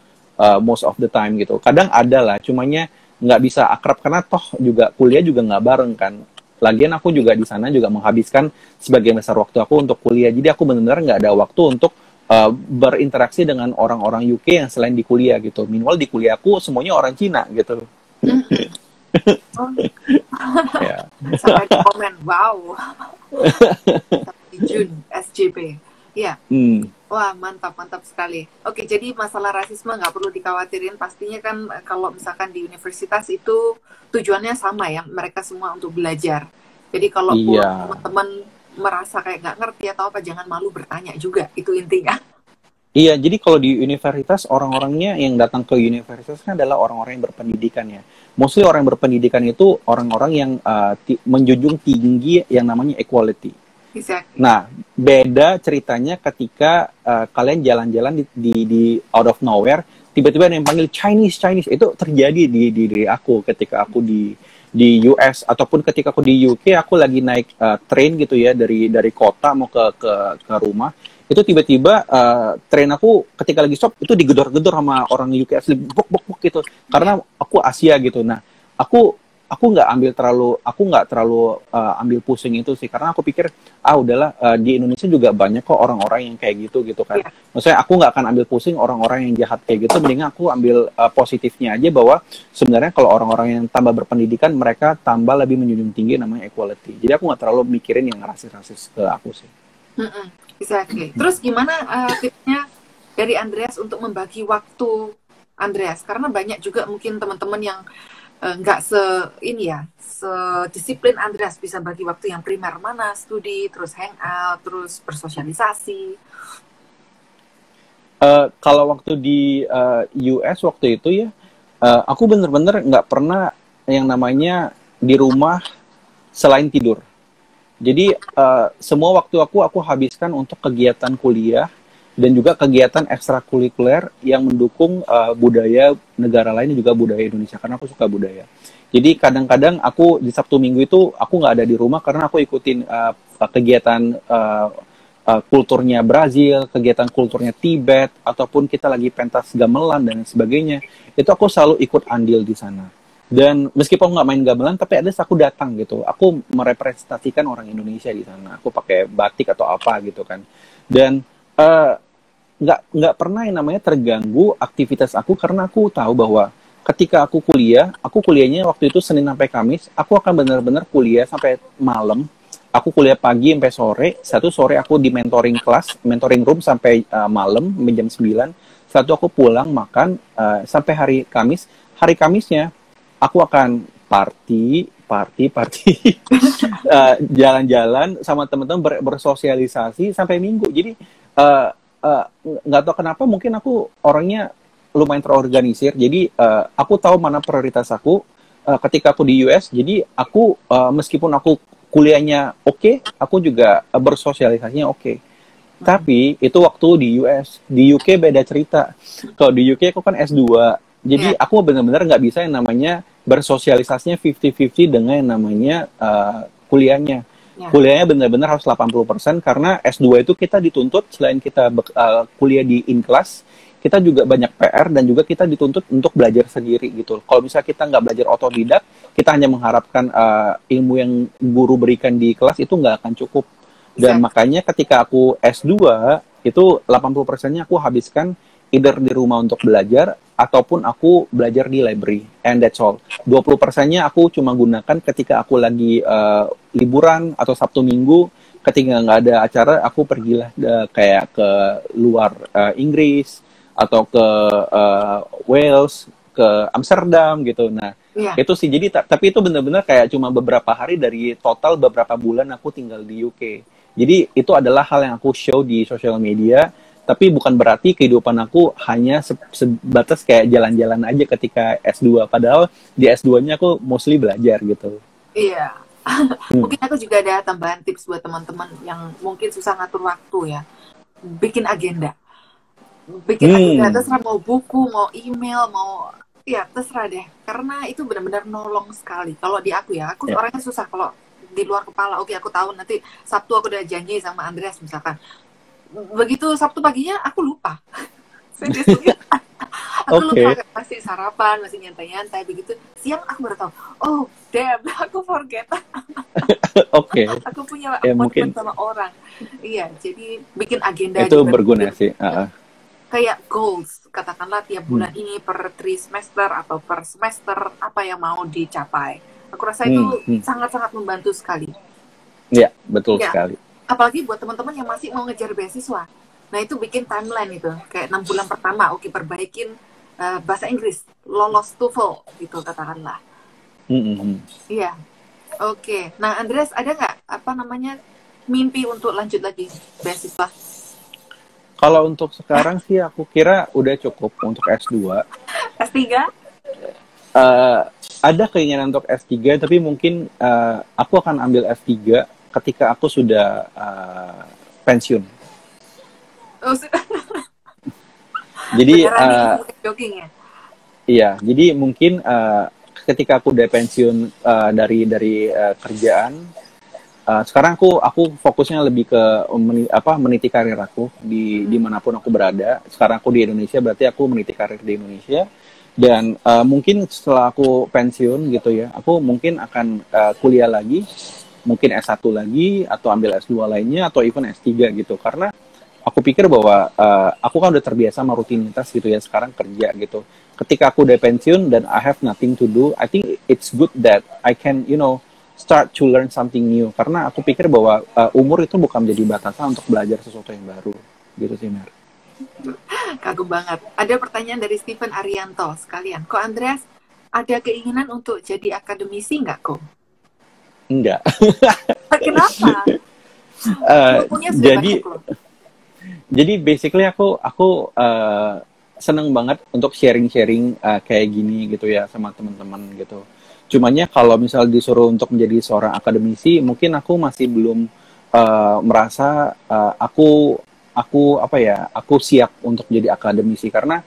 Most of the time gitu. Kadang ada lah, cumanya nggak bisa akrab karena toh juga kuliah juga nggak bareng kan. Lagian aku juga di sana juga menghabiskan sebagian besar waktu aku untuk kuliah. Jadi aku benar-benar nggak ada waktu untuk berinteraksi dengan orang-orang UK yang selain di kuliah gitu. Minimal di kuliah aku semuanya orang Cina gitu.
Yeah. Sampai di komen, wow. Di Jun, SJP. Ya. Wah, mantap sekali. Oke, jadi masalah rasisme nggak perlu dikhawatirin. Pastinya kan kalau misalkan di universitas itu tujuannya sama ya, mereka semua untuk belajar. Jadi kalau teman-teman merasa kayak nggak ngerti atau apa, jangan malu bertanya juga, itu intinya.
Iya, jadi kalau di universitas, orang-orangnya yang datang ke universitas kan adalah orang-orang yang berpendidikan ya. mostly orang yang berpendidikan itu orang-orang yang menjunjung tinggi yang namanya equality.
Exactly.
Nah, beda ceritanya ketika kalian jalan-jalan di out of nowhere, tiba-tiba ada yang panggil Chinese. Itu terjadi di diri aku ketika aku di US ataupun ketika aku di UK, aku lagi naik train gitu ya dari kota mau ke rumah. Itu tiba-tiba train aku ketika lagi stop itu digedor-gedor sama orang UK asli, bok gitu. Karena aku Asia gitu. Nah, aku nggak terlalu ambil pusing itu sih, karena aku pikir udahlah, di Indonesia juga banyak kok orang-orang yang kayak gitu kan.
Yeah.
Maksudnya aku nggak akan ambil pusing orang-orang yang jahat kayak gitu, mendingan aku ambil positifnya aja, bahwa sebenarnya kalau orang-orang yang tambah berpendidikan mereka tambah lebih menjunjung tinggi namanya equality. Jadi aku nggak terlalu mikirin yang rasis-rasis ke aku sih.
Exactly. Terus gimana tipsnya dari Andreas untuk membagi waktu Andreas? Karena banyak juga mungkin teman-teman yang nggak sedisiplin Andreas, bisa bagi waktu yang primer mana, studi, terus hangout, terus bersosialisasi.
Kalau waktu di US waktu itu ya, aku bener-bener nggak pernah yang namanya di rumah selain tidur. Jadi semua waktu aku habiskan untuk kegiatan kuliah dan juga kegiatan ekstrakurikuler yang mendukung budaya negara lain dan juga budaya Indonesia, karena aku suka budaya. Jadi kadang-kadang aku di Sabtu Minggu itu aku nggak ada di rumah karena aku ikutin kegiatan kulturnya Brazil, kegiatan kulturnya Tibet, ataupun kita lagi pentas gamelan dan sebagainya. Itu aku selalu ikut andil di sana. Dan meskipun nggak main gamelan, tapi at least aku datang gitu. Aku merepresentasikan orang Indonesia di sana. Aku pakai batik atau apa gitu kan. Dan nggak pernah yang namanya terganggu aktivitas aku, karena aku tahu bahwa ketika aku kuliahnya waktu itu Senin sampai Kamis, aku akan benar-benar kuliah sampai malam. Aku kuliah pagi sampai sore. Satu sore aku di mentoring room sampai malam, jam 9. Satu aku pulang makan sampai hari Kamis. Hari Kamisnya aku akan party, jalan-jalan sama teman-teman, bersosialisasi sampai Minggu. Jadi nggak tahu kenapa, mungkin aku orangnya lumayan terorganisir. Jadi aku tahu mana prioritas aku ketika aku di US. Jadi aku meskipun aku kuliahnya oke, aku juga bersosialisasinya oke. Tapi itu waktu di US. Di UK beda cerita. Kalau di UK aku kan S2. Jadi aku benar-benar nggak bisa yang namanya bersosialisasinya 50-50 dengan yang namanya kuliahnya. Kuliahnya benar-benar harus 80%, karena S2 itu kita dituntut selain kita kuliah di in-class, kita juga banyak PR dan juga kita dituntut untuk belajar sendiri gitu. Kalau misalnya kita nggak belajar otodidak, kita hanya mengharapkan ilmu yang guru berikan di kelas itu nggak akan cukup. Dan makanya ketika aku S2, itu 80%-nya aku habiskan either di rumah untuk belajar, ataupun aku belajar di library, and that's all. 20%-nya aku cuma gunakan ketika aku lagi liburan atau Sabtu Minggu, ketika nggak ada acara, aku pergilah kayak ke luar Inggris, atau ke Wales, ke Amsterdam gitu. Nah, itu sih. Jadi tapi itu benar-benar kayak cuma beberapa hari dari total beberapa bulan aku tinggal di UK. Jadi itu adalah hal yang aku show di sosial media, tapi bukan berarti kehidupan aku hanya sebatas kayak jalan-jalan aja ketika S2. Padahal di S2-nya aku mostly belajar gitu.
Iya. Mungkin aku juga ada tambahan tips buat teman-teman yang mungkin susah ngatur waktu ya. Bikin agenda. Agenda, terserah mau buku, mau email, mau... Ya, terserah deh. Karena itu benar-benar nolong sekali. Kalau di aku ya, aku orangnya susah kalau di luar kepala. Oke, aku tahu nanti Sabtu aku udah janji sama Andreas misalkan. Begitu Sabtu paginya aku lupa. Aku lupa, masih sarapan, masih nyantai-nyantai. Begitu siang aku baru tahu, oh damn, aku forget. Aku punya appointment sama orang. Iya, jadi bikin agenda
itu juga berguna sih.
Kayak goals, katakanlah tiap bulan ini per trimester atau per semester apa yang mau dicapai. Aku rasa itu sangat-sangat membantu sekali.
Iya, betul sekali.
Apalagi buat teman-teman yang masih mau ngejar beasiswa. Nah, itu bikin timeline itu. Kayak 6 bulan pertama, oke, perbaikin bahasa Inggris, lolos TOEFL, gitu katakanlah. Iya. Oke. Nah, Andreas, ada nggak, mimpi untuk lanjut lagi beasiswa?
Kalau untuk sekarang sih, aku kira udah cukup untuk S2.
S3?
ada keinginan untuk S3, tapi mungkin aku akan ambil S3 ketika aku sudah pensiun.
Oh,
Jadi
jogging ya?
iya, jadi mungkin ketika aku udah pensiun dari kerjaan, sekarang aku fokusnya lebih ke meniti karir aku di dimanapun aku berada. Sekarang aku di Indonesia, berarti aku meniti karir di Indonesia. Dan mungkin setelah aku pensiun gitu ya, aku mungkin akan kuliah lagi, mungkin S1 lagi, atau ambil S2 lainnya, atau even S3 gitu. Karena aku pikir bahwa aku kan udah terbiasa sama rutinitas gitu ya, sekarang kerja gitu. Ketika aku udah pensiun dan I have nothing to do, I think it's good that I can, start to learn something new. Karena aku pikir bahwa umur itu bukan menjadi batasan untuk belajar sesuatu yang baru. Gitu sih, Mer.
Kagum banget. Ada pertanyaan dari Stephen Arianto sekalian. Ko Andreas, ada keinginan untuk jadi akademisi nggak, Ko?
Enggak.
Kenapa?
Jadi basically aku seneng banget untuk sharing kayak gini gitu ya sama teman-teman gitu. Cumanya kalau misal disuruh untuk menjadi seorang akademisi, mungkin aku masih belum merasa aku siap untuk jadi akademisi, karena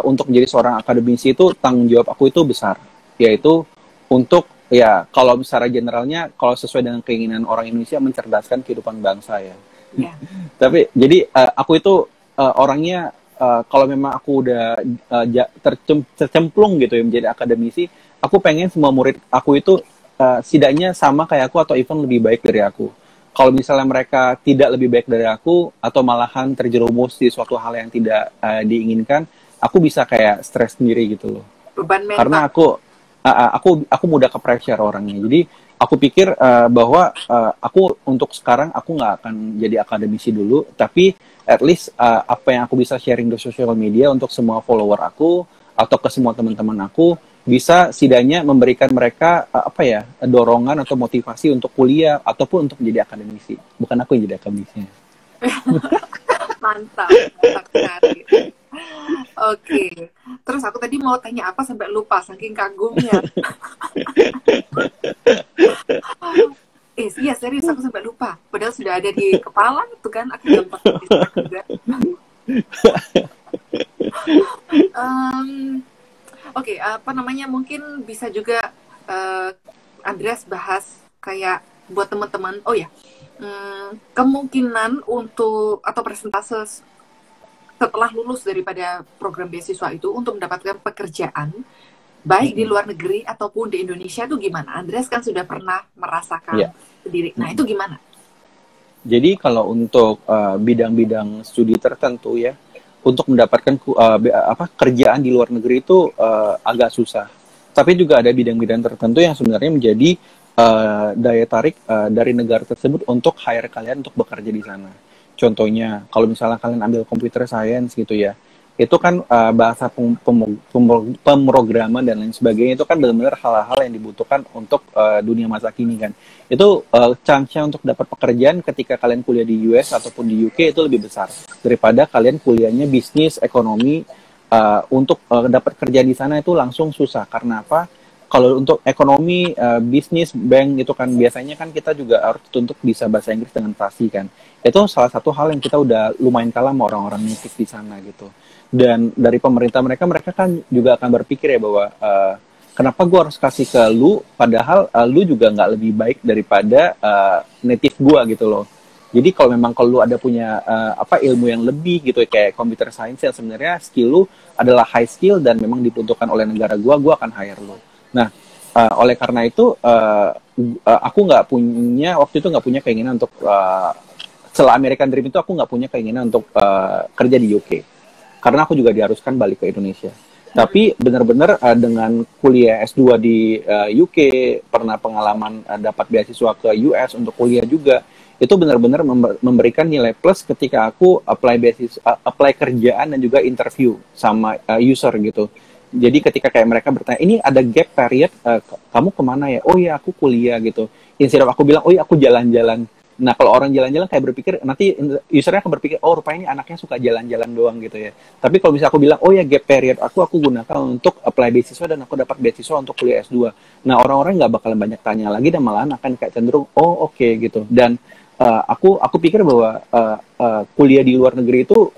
untuk menjadi seorang akademisi itu tanggung jawab aku itu besar, yaitu untuk kalau secara generalnya, kalau sesuai dengan keinginan orang Indonesia, mencerdaskan kehidupan bangsa ya. Yeah. Tapi jadi aku itu orangnya kalau memang aku udah tercemplung gitu ya menjadi akademisi, aku pengen semua murid aku itu setidaknya sama kayak aku atau even lebih baik dari aku. Kalau misalnya mereka tidak lebih baik dari aku atau malahan terjerumus di suatu hal yang tidak diinginkan, aku bisa kayak stres sendiri gitu loh.
Beban mental.
Karena aku mudah ke pressure orangnya. Jadi aku pikir bahwa aku untuk sekarang aku nggak akan jadi akademisi dulu, tapi at least apa yang aku bisa sharing di sosial media untuk semua follower aku atau ke semua teman-teman aku bisa setidaknya memberikan mereka dorongan atau motivasi untuk kuliah ataupun untuk menjadi akademisi. Bukan aku yang jadi akademisinya.
Mantap. Oke. Terus aku tadi mau tanya apa sampai lupa saking kagumnya. Iya serius aku sampai lupa. Padahal sudah ada di kepala itu kan, aku gampang juga. Oke, mungkin bisa juga Andreas bahas kayak buat teman-teman. Oh ya, kemungkinan untuk atau persentase setelah lulus daripada program beasiswa itu untuk mendapatkan pekerjaan baik di luar negeri ataupun di Indonesia itu gimana? Andreas kan sudah pernah merasakan sendiri. Nah, itu gimana?
Jadi kalau untuk bidang-bidang studi tertentu ya, untuk mendapatkan kerjaan di luar negeri itu agak susah. Tapi juga ada bidang-bidang tertentu yang sebenarnya menjadi daya tarik dari negara tersebut untuk hire kalian untuk bekerja di sana. Contohnya, kalau misalnya kalian ambil computer science gitu ya, itu kan bahasa pemrograman dan lain sebagainya, itu kan benar-benar hal-hal yang dibutuhkan untuk dunia masa kini kan. Itu chance-nya untuk dapat pekerjaan ketika kalian kuliah di US ataupun di UK itu lebih besar daripada kalian kuliahnya bisnis, ekonomi. Untuk dapat kerja di sana itu langsung susah. Karena apa? Kalau untuk ekonomi, bisnis, bank itu kan biasanya kan kita juga harus tuntut bisa bahasa Inggris dengan fasih kan. Itu salah satu hal yang kita udah lumayan kalah sama orang-orang native di sana gitu. Dan dari pemerintah mereka kan juga akan berpikir ya bahwa kenapa gue harus kasih ke lu, padahal lu juga nggak lebih baik daripada native gue gitu loh. Jadi kalau memang kalau lu ada punya ilmu yang lebih gitu kayak computer science yang sebenarnya skill lu adalah high skill dan memang dibutuhkan oleh negara gue akan hire lu. Nah, oleh karena itu aku waktu itu nggak punya keinginan untuk setelah American Dream itu aku nggak punya keinginan untuk kerja di UK karena aku juga diharuskan balik ke Indonesia. Tapi benar-benar dengan kuliah S2 di UK, pernah pengalaman dapat beasiswa ke US untuk kuliah juga, itu benar-benar memberikan nilai plus ketika aku apply kerjaan dan juga interview sama user gitu. Jadi ketika kayak mereka bertanya, ini ada gap period, kamu kemana ya? Oh ya aku kuliah gitu. Instead of aku bilang, oh ya aku jalan-jalan. Nah, kalau orang jalan-jalan kayak berpikir, nanti usernya akan berpikir, oh rupanya ini anaknya suka jalan-jalan doang gitu ya. Tapi kalau misalnya aku bilang, oh ya gap period aku gunakan untuk apply beasiswa dan aku dapat beasiswa untuk kuliah S2. Nah, orang-orang nggak bakalan banyak tanya lagi dan malahan akan kayak cenderung, oh oke gitu. Dan aku pikir bahwa kuliah di luar negeri itu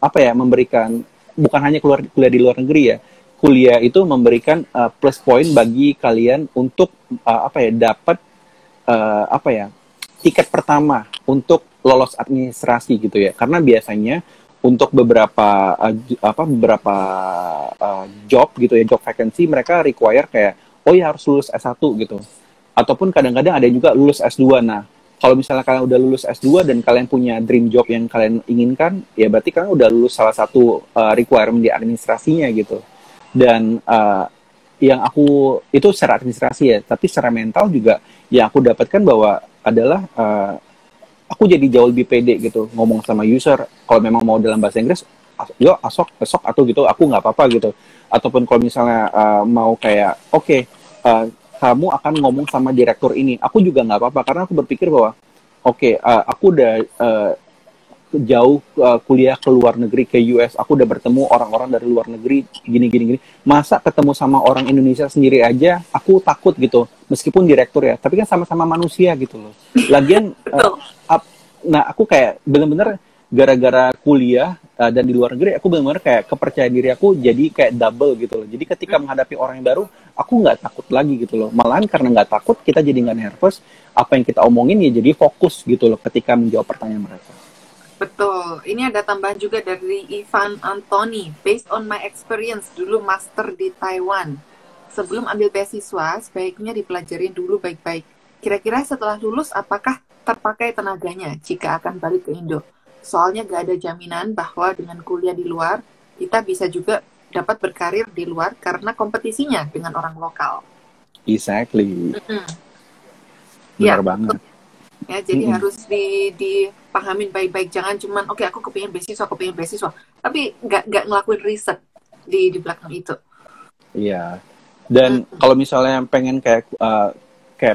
apa ya, memberikan, bukan hanya kuliah di luar negeri ya, kuliah itu memberikan plus point bagi kalian untuk apa ya, dapat apa ya, tiket pertama untuk lolos administrasi gitu ya. Karena biasanya untuk beberapa beberapa job gitu ya, job vacancy, mereka require kayak, oh ya harus lulus S1 gitu. Ataupun kadang-kadang ada juga lulus S2. Nah, kalau misalnya kalian udah lulus S2 dan kalian punya dream job yang kalian inginkan, ya berarti kalian udah lulus salah satu requirement di administrasinya gitu. Dan yang aku, itu secara administrasi ya, tapi secara mental juga yang aku dapatkan bahwa adalah aku jadi jauh lebih pede gitu ngomong sama user. Kalau memang mau dalam bahasa Inggris, yo besok atau gitu, aku nggak apa-apa gitu. Ataupun kalau misalnya mau kayak, oke, kamu akan ngomong sama direktur ini, aku juga nggak apa-apa, karena aku berpikir bahwa oke, aku udah jauh kuliah ke luar negeri, ke US, aku udah bertemu orang-orang dari luar negeri, gini. Masa ketemu sama orang Indonesia sendiri aja, aku takut gitu, meskipun direktur ya, tapi kan sama-sama manusia gitu loh. Lagian, nah aku kayak bener-bener gara-gara kuliah dan di luar negeri, aku bener-bener kayak kepercayaan diri aku jadi kayak double gitu loh. Jadi ketika menghadapi orang yang baru, aku nggak takut lagi gitu loh. Malahan karena nggak takut, kita jadi nggak nervous, apa yang kita omongin ya jadi fokus gitu loh ketika menjawab pertanyaan mereka.
Betul, ini ada tambahan juga dari Ivan Anthony. Based on my experience, dulu master di Taiwan. Sebelum ambil beasiswa, sebaiknya dipelajari dulu baik-baik. Kira-kira setelah lulus, apakah terpakai tenaganya jika akan balik ke Indo? Soalnya gak ada jaminan bahwa dengan kuliah di luar, kita bisa juga dapat berkarir di luar karena kompetisinya dengan orang lokal.
Exactly.
Ya,
Benar banget.
Ya, jadi harus dipahamin baik-baik. Jangan cuman, oke, aku kepingin beasiswa, tapi nggak ngelakuin riset di belakang itu.
Iya. Dan kalau misalnya pengen kayak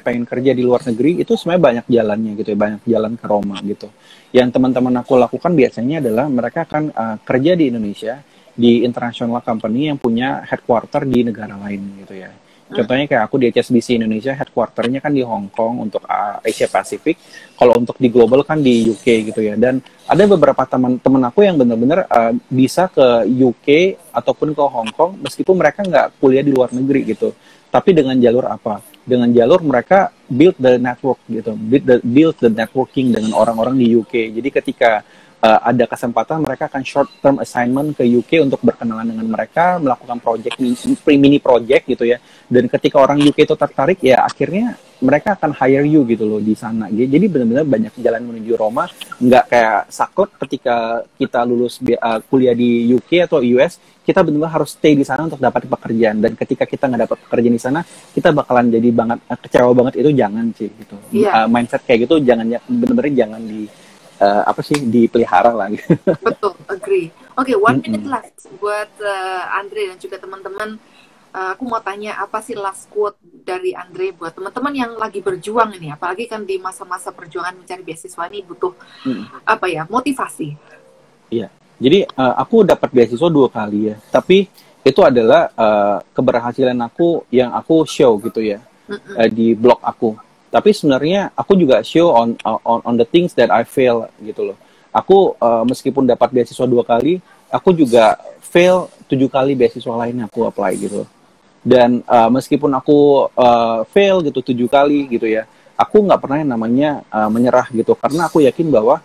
pengen kerja di luar negeri, itu sebenarnya banyak jalannya gitu ya, banyak jalan ke Roma gitu. Yang teman-teman aku lakukan biasanya adalah mereka akan kerja di Indonesia di international company yang punya headquarter di negara lain gitu ya. Contohnya kayak aku di HSBC Indonesia, headquarternya kan di Hong Kong untuk Asia Pasifik. Kalau untuk di global kan di UK gitu ya. Dan ada beberapa teman-teman aku yang benar-benar bisa ke UK ataupun ke Hong Kong meskipun mereka nggak kuliah di luar negeri gitu. Tapi dengan jalur apa? Dengan jalur mereka build the network gitu, build the networking dengan orang-orang di UK. Jadi ketika ada kesempatan, mereka akan short term assignment ke UK untuk berkenalan dengan mereka, melakukan project, mini project gitu ya. Dan ketika orang UK itu tertarik, ya akhirnya mereka akan hire you gitu loh di sana. Jadi benar-benar banyak jalan menuju Roma, nggak kayak saklek ketika kita lulus kuliah di UK atau US, kita benar-benar harus stay di sana untuk dapat pekerjaan. Dan ketika kita nggak dapat pekerjaan di sana, kita bakalan jadi kecewa banget. Itu jangan sih gitu. Mindset kayak gitu jangan, benar-benar jangan dipelihara lah.
Betul, agree. Oke, 1 minute left buat Andre dan juga teman-teman. Aku mau tanya apa sih last quote dari Andre buat teman-teman yang lagi berjuang ini, apalagi kan di masa-masa perjuangan mencari beasiswa ini butuh motivasi.
Iya, jadi aku dapat beasiswa 2 kali ya, tapi itu adalah keberhasilan aku yang aku show gitu ya di blog aku. Tapi sebenarnya aku juga show on the things that I fail gitu loh. Aku meskipun dapat beasiswa 2 kali, aku juga fail 7 kali beasiswa lain yang aku apply gitu. Dan meskipun aku fail gitu 7 kali gitu ya, aku nggak pernah yang namanya menyerah gitu. Karena aku yakin bahwa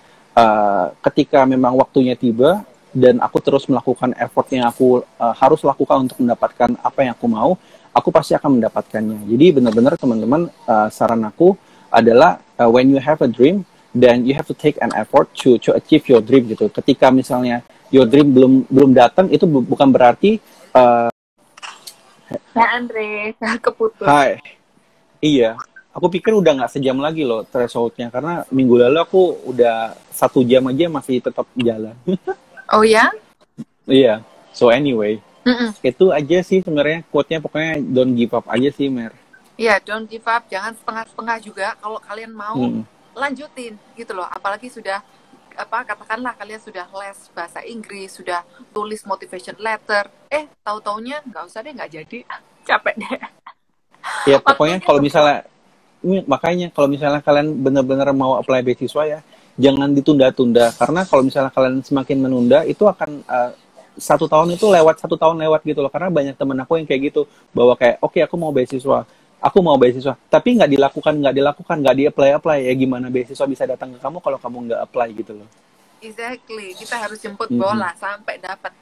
ketika memang waktunya tiba dan aku terus melakukan effort yang aku harus lakukan untuk mendapatkan apa yang aku mau, aku pasti akan mendapatkannya. Jadi benar-benar teman-teman, saran aku adalah when you have a dream, then you have to take an effort to achieve your dream gitu. Ketika misalnya your dream belum datang, itu bukan berarti
Andre, keputus.
Hai. Iya, aku pikir udah nggak sejam lagi loh thresholdnya, karena minggu lalu aku udah 1 jam aja masih tetap jalan.
Oh ya?
Iya, so anyway. Itu aja sih sebenarnya quote-nya, pokoknya don't give up aja sih, Mer.
Iya, don't give up, jangan setengah-setengah juga. Kalau kalian mau lanjutin gitu loh. Apalagi sudah katakanlah kalian sudah les bahasa Inggris, sudah tulis motivation letter, tahu-taunya nggak usah deh, nggak jadi, capek deh.
Ya pokoknya
Waktunya
kalau
semua.
misalnya makanya kalau misalnya kalian benar-benar mau apply beasiswa ya, jangan ditunda-tunda, karena kalau misalnya kalian semakin menunda itu akan 1 tahun itu lewat, 1 tahun lewat gitu loh. Karena banyak temen aku yang kayak gitu, bahwa kayak oke, aku mau beasiswa, tapi nggak di apply, ya gimana beasiswa bisa datang ke kamu kalau kamu nggak apply gitu loh.
Exactly, kita harus jemput
Mhm.
bola sampai dapat.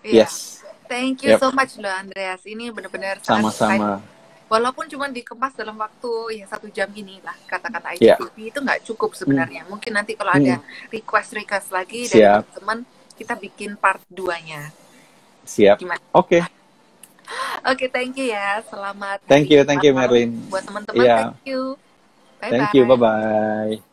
Iya.
Yes.
Thank you
Yep.
so much loh Andreas. Ini benar-benar sangat
Sama-sama.
insightful. Walaupun cuma dikemas dalam waktu ya 1 jam ini lah, kata-kata
Ya.
IGTV itu nggak cukup
Hmm.
sebenarnya. Mungkin nanti kalau ada
Hmm.
request lagi dari
Siap.
teman-teman, kita bikin part 2-nya.
Siap.
Gimana?
Oke.
Oke, thank you ya. Selamat
Thank
hari
you,
Jumat malam
Merlin.
buat teman-teman.
Iya.
Thank you.
Thank you.
Bye-bye.
Bye-bye.